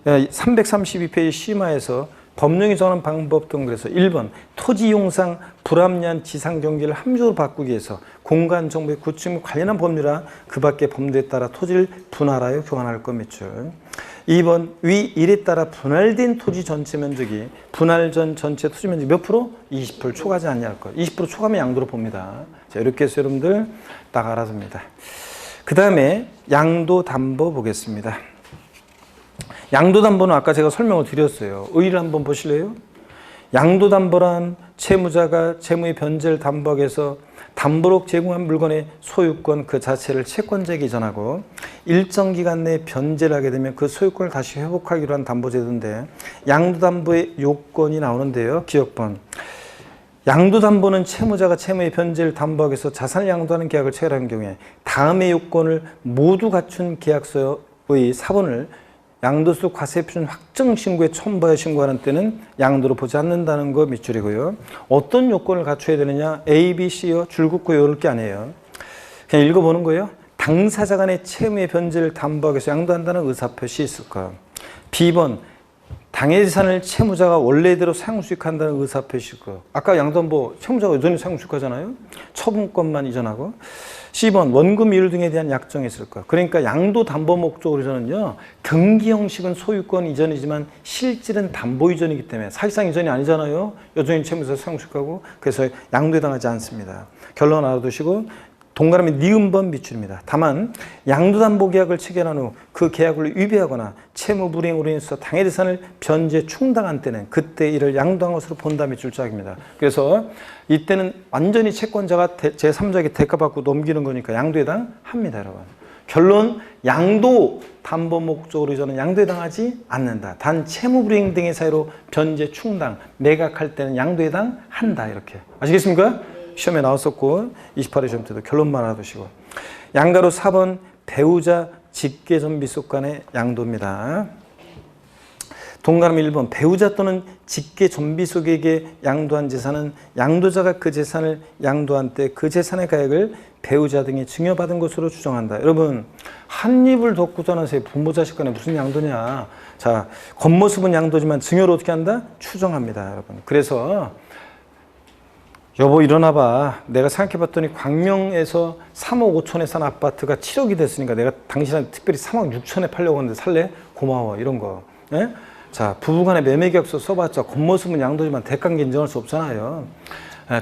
332페이지 심화에서 법령이 정하는 방법 등 그래서 1번 토지 이용상 불합리한 지상 경계를 함정으로 바꾸기 위해서 공간 정보의 구축 및 관련한 법률이나 그 밖의 법률에 따라 토지를 분할하여 교환할 것 밑줄. 2번 위 1에 따라 분할된 토지 전체 면적이 분할 전 전체 토지 면적 몇 프로? 20%를 초과하지 않냐할 것. 20% 초과하면 양도로 봅니다. 자, 이렇게 해서 여러분들 딱 알아둡니다. 그 다음에 양도담보 보겠습니다. 양도담보는 아까 제가 설명을 드렸어요. 의의를 한번 보실래요? 양도담보란 채무자가 채무의 변제를 담보하기 위해서 담보로 제공한 물건의 소유권 그 자체를 채권자에게 이전하고 일정 기간 내에 변제를 하게 되면 그 소유권을 다시 회복하기로 한 담보제도인데, 양도담보의 요건이 나오는데요. 기억번. 양도담보는 채무자가 채무의 변제를 담보하기 위해서 자산을 양도하는 계약을 체결한 경우에 다음의 요건을 모두 갖춘 계약서의 사본을 양도소 과세표준 확정 신고에 첨부하여 신고하는 때는 양도로 보지 않는다는 거 밑줄이고요. 어떤 요건을 갖춰야 되느냐? A, B, C요. 줄 긋고 이럴 게 아니에요. 그냥 읽어보는 거예요. 당사자 간의 채무의 변제를 담보하기 위해서 양도한다는 의사표시 있을 거예요. B번 당해 재산을 채무자가 원래대로 사용수익한다는 의사표시일 거예요. 아까 양도담보 채무자가 여전히 사용수익하잖아요. 처분권만 이전하고. C번 원금 이율 등에 대한 약정이 있을 거예요. 그러니까 양도담보 목적으로서는요, 등기 형식은 소유권 이전이지만 실질은 담보 이전이기 때문에 사실상 이전이 아니잖아요. 여전히 채무자 사용수익하고. 그래서 양도에 당하지 않습니다. 결론 알아두시고 동그라미 니은번 밑줄입니다. 다만 양도담보계약을 체결한 후 그 계약을 위배하거나 채무 불이행으로 인해서 당해재산을 변제 충당한 때는 그때 이를 양도한 것으로 본다 밑줄 짝입니다. 그래서 이때는 완전히 채권자가 제3자에게 대가받고 넘기는 거니까 양도에 당합니다, 여러분. 결론, 양도 담보 목적으로 이전은 양도해당하지 않는다. 단 채무불이행 등의 사유로 변제, 충당, 매각할 때는 양도해당한다. 이렇게. 아시겠습니까? 시험에 나왔었고 28회 시험 때도 결론만 알아두시고. 양가로 4번 배우자 직계전비속 간의 양도입니다. 동그라미 1번 배우자 또는 직계전비속에게 양도한 재산은 양도자가 그 재산을 양도한 때 그 재산의 가액을 배우자 등이 증여받은 것으로 추정한다. 여러분 한 입을 덮고 자라세요. 부모 자식 간에 무슨 양도냐. 자, 겉모습은 양도지만 증여를 어떻게 한다? 추정합니다. 여러분. 그래서 여보 일어나봐. 내가 생각해봤더니 광명에서 3억 5천에 산 아파트가 7억이 됐으니까 내가 당신한테 특별히 3억 6천에 팔려고 하는데 살래? 고마워. 이런 거. 예? 자, 부부간의 매매계약서 써봤자 겉모습은 양도지만 대가는 인정할 수 없잖아요.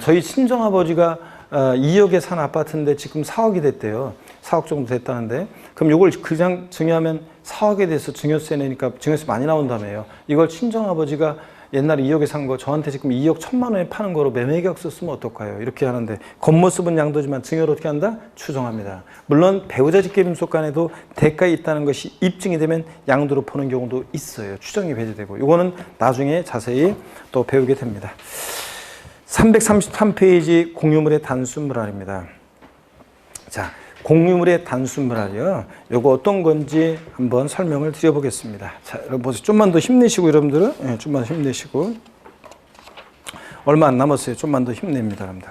저희 친정아버지가 2억에 산 아파트인데 지금 4억이 됐대요. 4억 정도 됐다는데 그럼 이걸 그냥 증여하면 4억에 대해서 증여세 내니까 증여세 많이 나온다며요. 이걸 친정아버지가 옛날에 2억에 산 거 저한테 지금 2억 1천만 원에 파는 거로 매매계약서 쓰면 어떨까요? 이렇게 하는데 겉모습은 양도지만 증여를 어떻게 한다? 추정합니다. 물론 배우자 직계빙속 간에도 대가에 있다는 것이 입증이 되면 양도로 보는 경우도 있어요. 추정이 배제되고 이거는 나중에 자세히 또 배우게 됩니다. 333페이지 공유물의 단순물할입니다. 자, 공유물의 단순물할이요. 이거 어떤 건지 한번 설명을 드려보겠습니다. 자, 여러분 보세요. 좀만 더 힘내시고 여러분들은 네, 좀만 더 힘내시고 얼마 안 남았어요. 좀만 더 힘냅니다, 여러분들.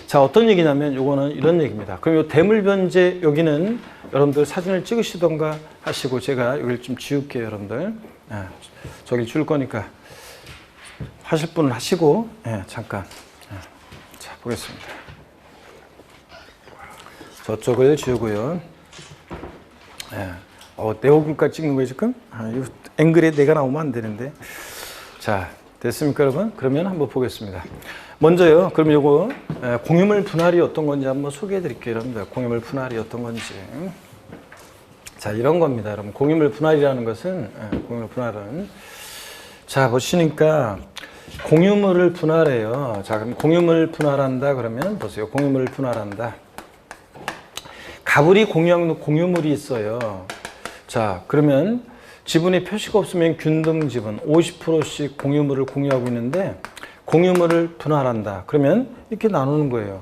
자, 어떤 얘기냐면 이거는 이런 얘기입니다. 그럼 이 대물변제 여기는 여러분들 사진을 찍으시던가 하시고 제가 여기를 좀 지울게요, 여러분들. 저기 줄 거니까 하실 분은 하시고 잠깐. 자, 보겠습니다. 저쪽을 지우고요. 내 얼굴까지 찍는 거예요, 지금? 이 앵글에 내가 나오면 안 되는데. 자, 됐습니까, 여러분? 그러면 한번 보겠습니다. 먼저요, 그럼 요거, 공유물 분할이 어떤 건지 한번 소개해 드릴게요, 여러분들. 공유물 분할이 어떤 건지. 자, 이런 겁니다, 여러분. 공유물 분할이라는 것은, 공유물 분할은. 자, 보시니까, 공유물을 분할해요. 자, 그럼 공유물 분할한다, 그러면 보세요. 공유물을 분할한다. 가불이 공유하는 공유물이 있어요. 자, 그러면 지분의 표시가 없으면 균등 지분 50%씩 공유물을 공유하고 있는데 공유물을 분할한다. 그러면 이렇게 나누는 거예요.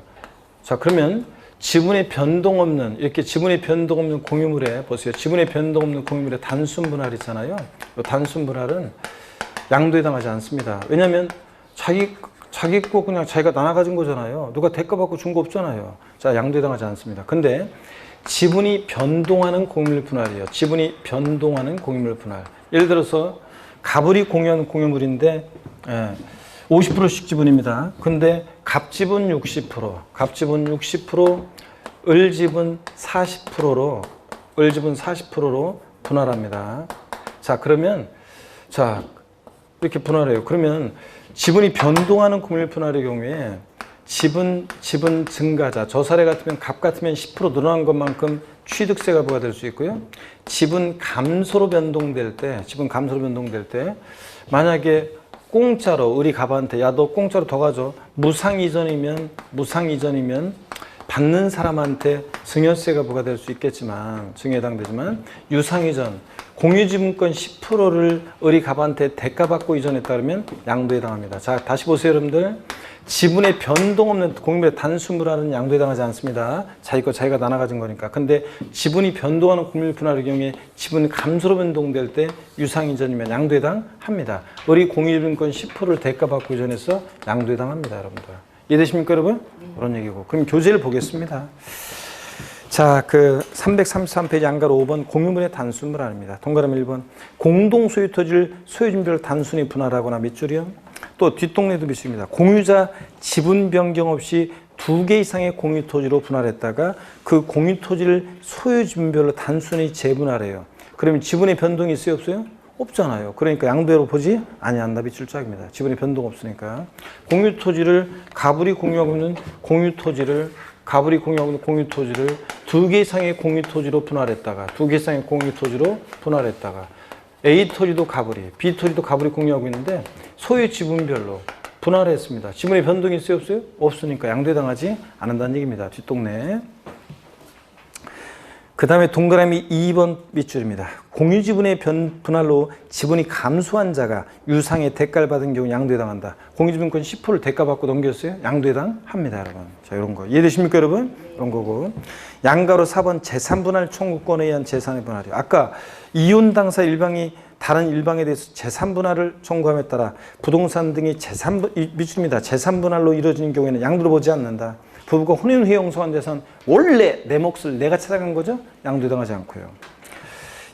자, 그러면 지분의 변동 없는 이렇게 지분의 변동 없는 공유물에 보세요. 지분의 변동 없는 공유물의 단순 분할 있잖아요. 이 단순 분할은 양도에 해당하지 않습니다. 왜냐하면 자기 거 그냥 자기가 나눠 가진 거잖아요. 누가 대가 받고 준 거 없잖아요. 자, 양도에 해당하지 않습니다. 근데 지분이 변동하는 공유물 분할이에요. 지분이 변동하는 공유물 분할. 예를 들어서 가불이 공유하는 공유물인데 50%씩 지분입니다. 근데 갑지분 60%, 갑지분 60%, 을지분 40%로 을지분 40%로 분할합니다. 자, 그러면 자, 이렇게 분할해요. 그러면 지분이 변동하는 공유물 분할의 경우에 지분 증가자, 저 사례 같으면 갑 같으면 10% 늘어난 것만큼 취득세가 부과될 수 있고요. 지분 감소로 변동될 때, 만약에 공짜로 을이 갑한테 야, 너 공짜로 더 가져. 무상 이전이면 받는 사람한테 증여세가 부과될 수 있겠지만, 증여에 해당되지만 유상 이전, 공유지분권 10%를 을이 갑한테 대가받고 이전했다 그러면 양도에 해당합니다. 자, 다시 보세요, 여러분들. 지분의 변동 없는 공유물의 단순 분할은 양도에 해당하지 않습니다. 자기 거 자기가 나눠 가진 거니까. 근데 지분이 변동하는 공유물 분할의 경우에 지분이 감소로 변동될 때 유상 이전이면 양도에 해당합니다. 을이 공유지분권 10%를 대가받고 이전해서 양도에 해당합니다, 여러분들. 이해되십니까, 여러분? 그런 얘기고. 그럼 교재를 보겠습니다. 자, 그 333페이지 양가로 5번 공유물의 단순 분할입니다. 동그라미 1번 공동 소유 토지를 소유진별로 단순히 분할하거나 밑줄이요. 또 뒷동네도 밑줄입니다. 공유자 지분 변경 없이 2개 이상의 공유 토지로 분할했다가 그 공유 토지를 소유진별로 단순히 재분할해요. 그러면 지분의 변동이 있어요, 없어요? 없잖아요. 그러니까 양도로 보지 아니한다. 밑줄짝입니다. 지분의 변동 없으니까. 공유 토지를 가불이 공유하고 있는 공유 토지를 2개 이상의 공유 토지로 분할했다가 A 토지도 가불이, B 토지도 가불이 공유하고 있는데 소유 지분별로 분할했습니다. 지분의 변동이 있어요, 없어요? 없으니까 양도에 해당하지 않는다는 얘기입니다. 뒷동네. 그 다음에 동그라미 2번 밑줄입니다. 공유지분의 분할로 지분이 감소한 자가 유상의 대가를 받은 경우 양도해당한다. 공유지분권 10%를 대가받고 넘겼어요. 양도해당합니다, 여러분. 자, 이런 거 이해되십니까, 여러분? 이런 거고. 양가로 4번 재산분할 청구권에 의한 재산의 분할이요. 아까 이혼 당사 일방이 다른 일방에 대해서 재산분할을 청구함에 따라 부동산 등이 밑줄입니다. 재산분할로 이루어지는 경우에는 양도를 보지 않는다. 부부가 혼인 후에 형성한 재산 원래 내 몫을 내가 찾아간 거죠. 양도당하지 않고요.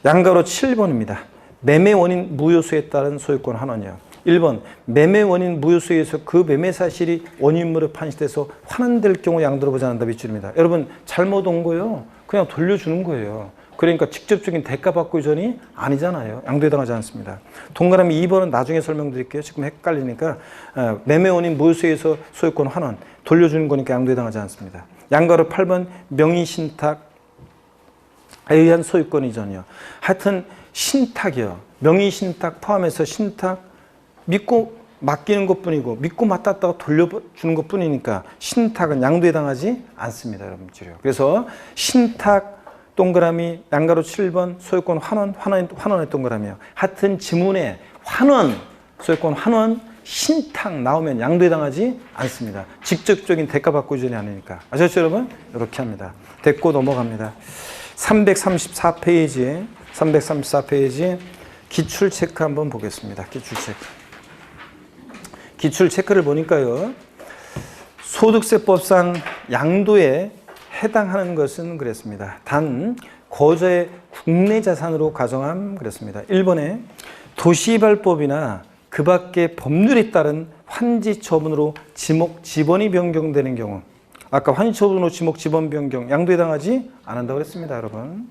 양가로 7번입니다. 매매 원인 무효수에 따른 소유권 환원이요. 1번 매매 원인 무효수에 의해서 그 매매 사실이 원인물에 판시돼서 환원될 경우 양도를 보지 않는다. 밑줄입니다. 여러분 잘못 온 거예요. 그냥 돌려주는 거예요. 그러니까 직접적인 대가 받고 이전이 아니잖아요. 양도해당하지 않습니다. 동그라미 2번은 나중에 설명드릴게요. 지금 헷갈리니까 매매 원인 무효수에 의해서 소유권 환원 돌려주는 거니까 양도해당하지 않습니다. 양가로 8번 명의신탁에 의한 소유권 이전이요. 하여튼 신탁이요. 명의신탁 포함해서 신탁 믿고 맡기는 것뿐이고 믿고 맡았다가 돌려주는 것뿐이니까 신탁은 양도해당하지 않습니다. 여러분들요. 그래서 신탁 동그라미 양가로 7번 소유권 환원의 동그라미요. 하여튼 지문에 환원, 소유권 환원, 신탁 나오면 양도해당하지 않습니다. 직접적인 대가 받고 이전이 아니니까. 아셨죠, 여러분? 이렇게 합니다. 됐고 넘어갑니다. 334페이지 기출 체크 한번 보겠습니다. 기출 체크를 보니까요. 소득세법상 양도에 해당하는 것은 그랬습니다. 단 거저의 국내 자산으로 가정함 그랬습니다. 1번에 도시개발법이나 그 밖의 법률에 따른 환지 처분으로 지목 지번이 변경되는 경우, 아까 환지 처분으로 지목 지번 변경 양도해당하지 않는다고 그랬습니다, 여러분.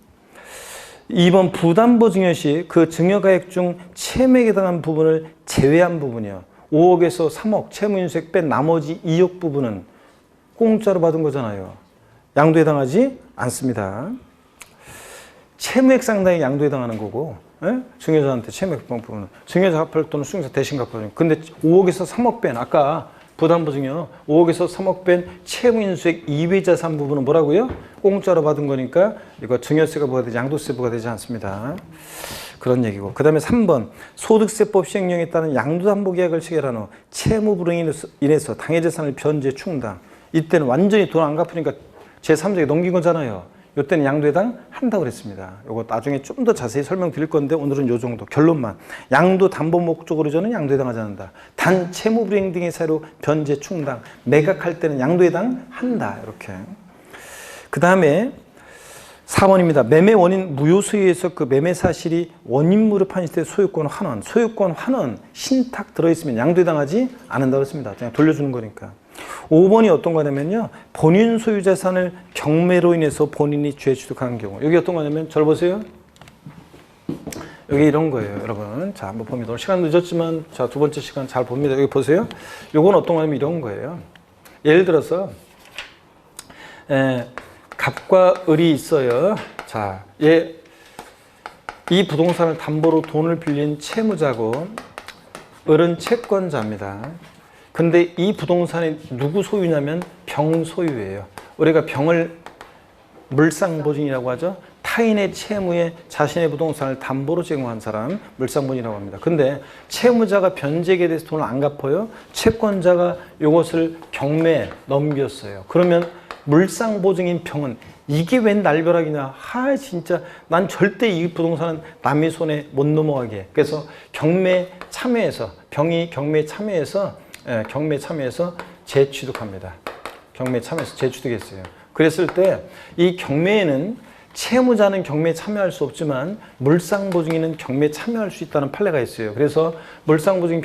2번 부담보 증여 시 그 증여가액 중 채무에 해당한 부분을 제외한 부분이요. 5억에서 3억 채무인수액 뺀 나머지 2억 부분은 공짜로 받은 거잖아요. 양도해당하지 않습니다. 채무액 상당히 양도해당하는 거고, 증여자한테 채무액 부분은 증여자 갚을 또는 수용자 대신 갚아요. 근데 5억에서 3억 뺀 아까 부담보 증여 5억에서 3억 뺀 채무인수액 이외 자산 부분은 뭐라고요? 공짜로 받은 거니까 이거 증여세가 부과되지 양도세 부과되지 않습니다. 그런 얘기고. 그 다음에 3번 소득세법 시행령에 따른 양도담보계약을 체결한 후 채무 불응에 인해서 당해재산을 변제 충당. 이때는 완전히 돈 안 갚으니까 제3자에게 넘긴 거잖아요. 이때는 양도해당 한다고 그랬습니다. 이거 나중에 좀 더 자세히 설명드릴 건데 오늘은 이 정도 결론만. 양도 담보 목적으로 저는 양도해당하지 않는다. 단 채무 불이행 등의 사유로 변제 충당 매각할 때는 양도해당 한다. 이렇게. 그 다음에 4번입니다. 매매 원인 무효수에 의해서 그 매매 사실이 원인물을 판시될 소유권 환원. 소유권 환원 신탁 들어있으면 양도해당하지 않는다고 했습니다. 그냥 돌려주는 거니까. 5번이 어떤 거냐면요. 본인 소유 자산을 경매로 인해서 본인이 죄 취득한 경우. 여기 어떤 거냐면 절 보세요. 여기 이런 거예요, 여러분. 자, 한번 봅니다. 오늘 시간 늦었지만 자, 두 번째 시간 잘 봅니다. 여기 보세요. 요건 어떤 거냐면 이런 거예요. 예를 들어서 갑과 을이 있어요. 자, 이 부동산을 담보로 돈을 빌린 채무자고 을은 채권자입니다. 근데 이 부동산이 누구 소유냐면 병 소유예요. 우리가 병을 물상보증이라고 하죠. 타인의 채무에 자신의 부동산을 담보로 제공한 사람 물상보증이라고 합니다. 근데 채무자가 변제액에 대해서 돈을 안 갚아요. 채권자가 이것을 경매에 넘겼어요. 그러면 물상보증인 병은 이게 웬 날벼락이냐. 진짜 난 절대 이 부동산은 남의 손에 못 넘어가게. 그래서 경매에 참여해서 병이 경매에 참여해서 재취득합니다. 경매에 참여해서 재취득했어요. 그랬을 때 이 경매에는 채무자는 경매에 참여할 수 없지만 물상보증인은 경매에 참여할 수 있다는 판례가 있어요. 그래서 물상보증인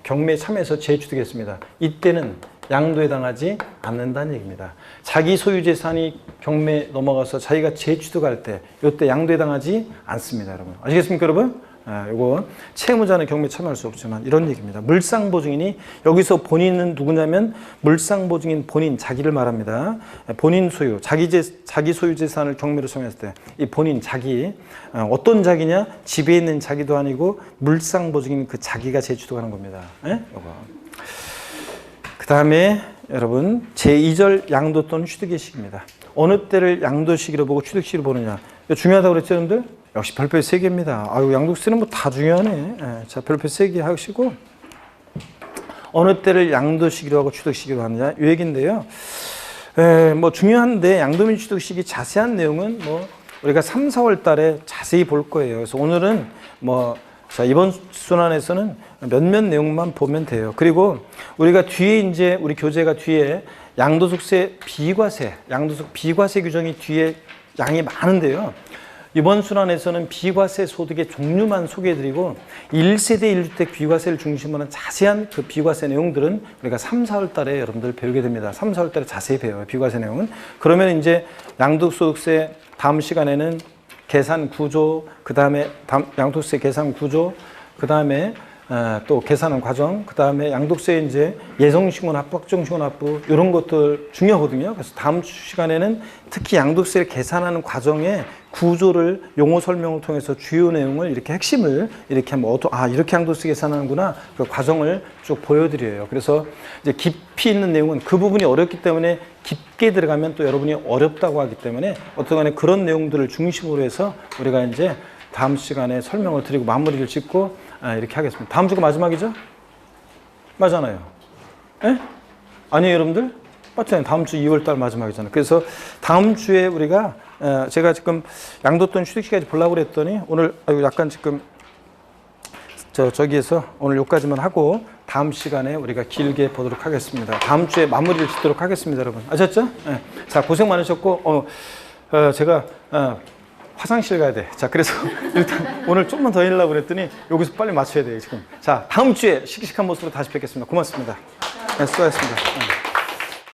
경매에 참여해서 재취득했습니다. 이때는 양도해당하지 않는다는 얘기입니다. 자기 소유 재산이 경매에 넘어가서 자기가 재취득할 때 이때 양도해당하지 않습니다, 여러분. 아시겠습니까, 여러분? 이거 채무자는 경매에 참여할 수 없지만 이런 얘기입니다. 물상보증인이 여기서 본인은 누구냐면 물상보증인 본인 자기를 말합니다. 본인 소유 자기 소유 재산을 경매로 청했을 때 이 본인 자기 어떤 자기냐 집에 있는 자기도 아니고 물상보증인 그 자기가 재취득하는 겁니다. 이거. 그 다음에 여러분 제2절 양도 또는 취득의 시기입니다. 어느 때를 양도시기로 보고 취득시기로 보느냐. 이거 중요하다고 그랬죠, 여러분들? 역시 별표 3개입니다. 아유, 양도세는 뭐 다 중요하네. 예, 자, 별표 3개 하시고, 어느 때를 양도시기로 하고 취득시기로 하느냐, 이 얘기인데요. 뭐 중요한데, 양도 및 취득시기 자세한 내용은 뭐 우리가 3, 4월 달에 자세히 볼 거예요. 그래서 오늘은 뭐, 자, 이번 순환에서는 몇몇 내용만 보면 돼요. 그리고 우리가 뒤에 이제 우리 교재가 뒤에 양도소득세 비과세, 양도소득 비과세 규정이 뒤에 양이 많은데요. 이번 순환에서는 비과세 소득의 종류만 소개해드리고 1세대 1주택 비과세를 중심으로 한 자세한 그 비과세 내용들은 우리가 3, 4월 달에 여러분들 배우게 됩니다. 3, 4월 달에 자세히 배워요. 비과세 내용은. 그러면 이제 양도소득세 다음 시간에는 계산 구조, 그 다음에 양도세 계산 구조, 그 다음에 또 계산하는 과정, 그 다음에 양도세 이제 예정신고 납부, 확정신고 납부 이런 것들 중요하거든요. 그래서 다음 시간에는 특히 양도세를 계산하는 과정의 구조를 용어 설명을 통해서 주요 내용을 이렇게 핵심을 이렇게 한번 이렇게 양도세 계산하는구나 그 과정을 쭉 보여드려요. 그래서 이제 깊이 있는 내용은 그 부분이 어렵기 때문에 깊게 들어가면 또 여러분이 어렵다고 하기 때문에 어떠간에 그런 내용들을 중심으로 해서 우리가 이제 다음 시간에 설명을 드리고 마무리를 짓고 이렇게 하겠습니다. 다음 주가 마지막이죠? 맞잖아요. 예? 아니에요, 여러분들? 맞잖아요. 다음 주 2월달 마지막이잖아요. 그래서 다음 주에 우리가 제가 지금 양도 또는 취득시까지 보려고 그랬더니 오늘 약간 지금 저기에서 오늘 여기까지만 하고 다음 시간에 우리가 길게 보도록 하겠습니다. 다음 주에 마무리를 짓도록 하겠습니다, 여러분. 아셨죠? 예. 자, 고생 많으셨고 제가 화장실 가야 돼. 자, 그래서 일단 오늘 좀만 더 하려고 그랬더니 여기서 빨리 맞춰야 돼요, 지금. 자, 다음 주에 씩씩한 모습으로 다시 뵙겠습니다. 고맙습니다. 네, 수고하셨습니다. 네.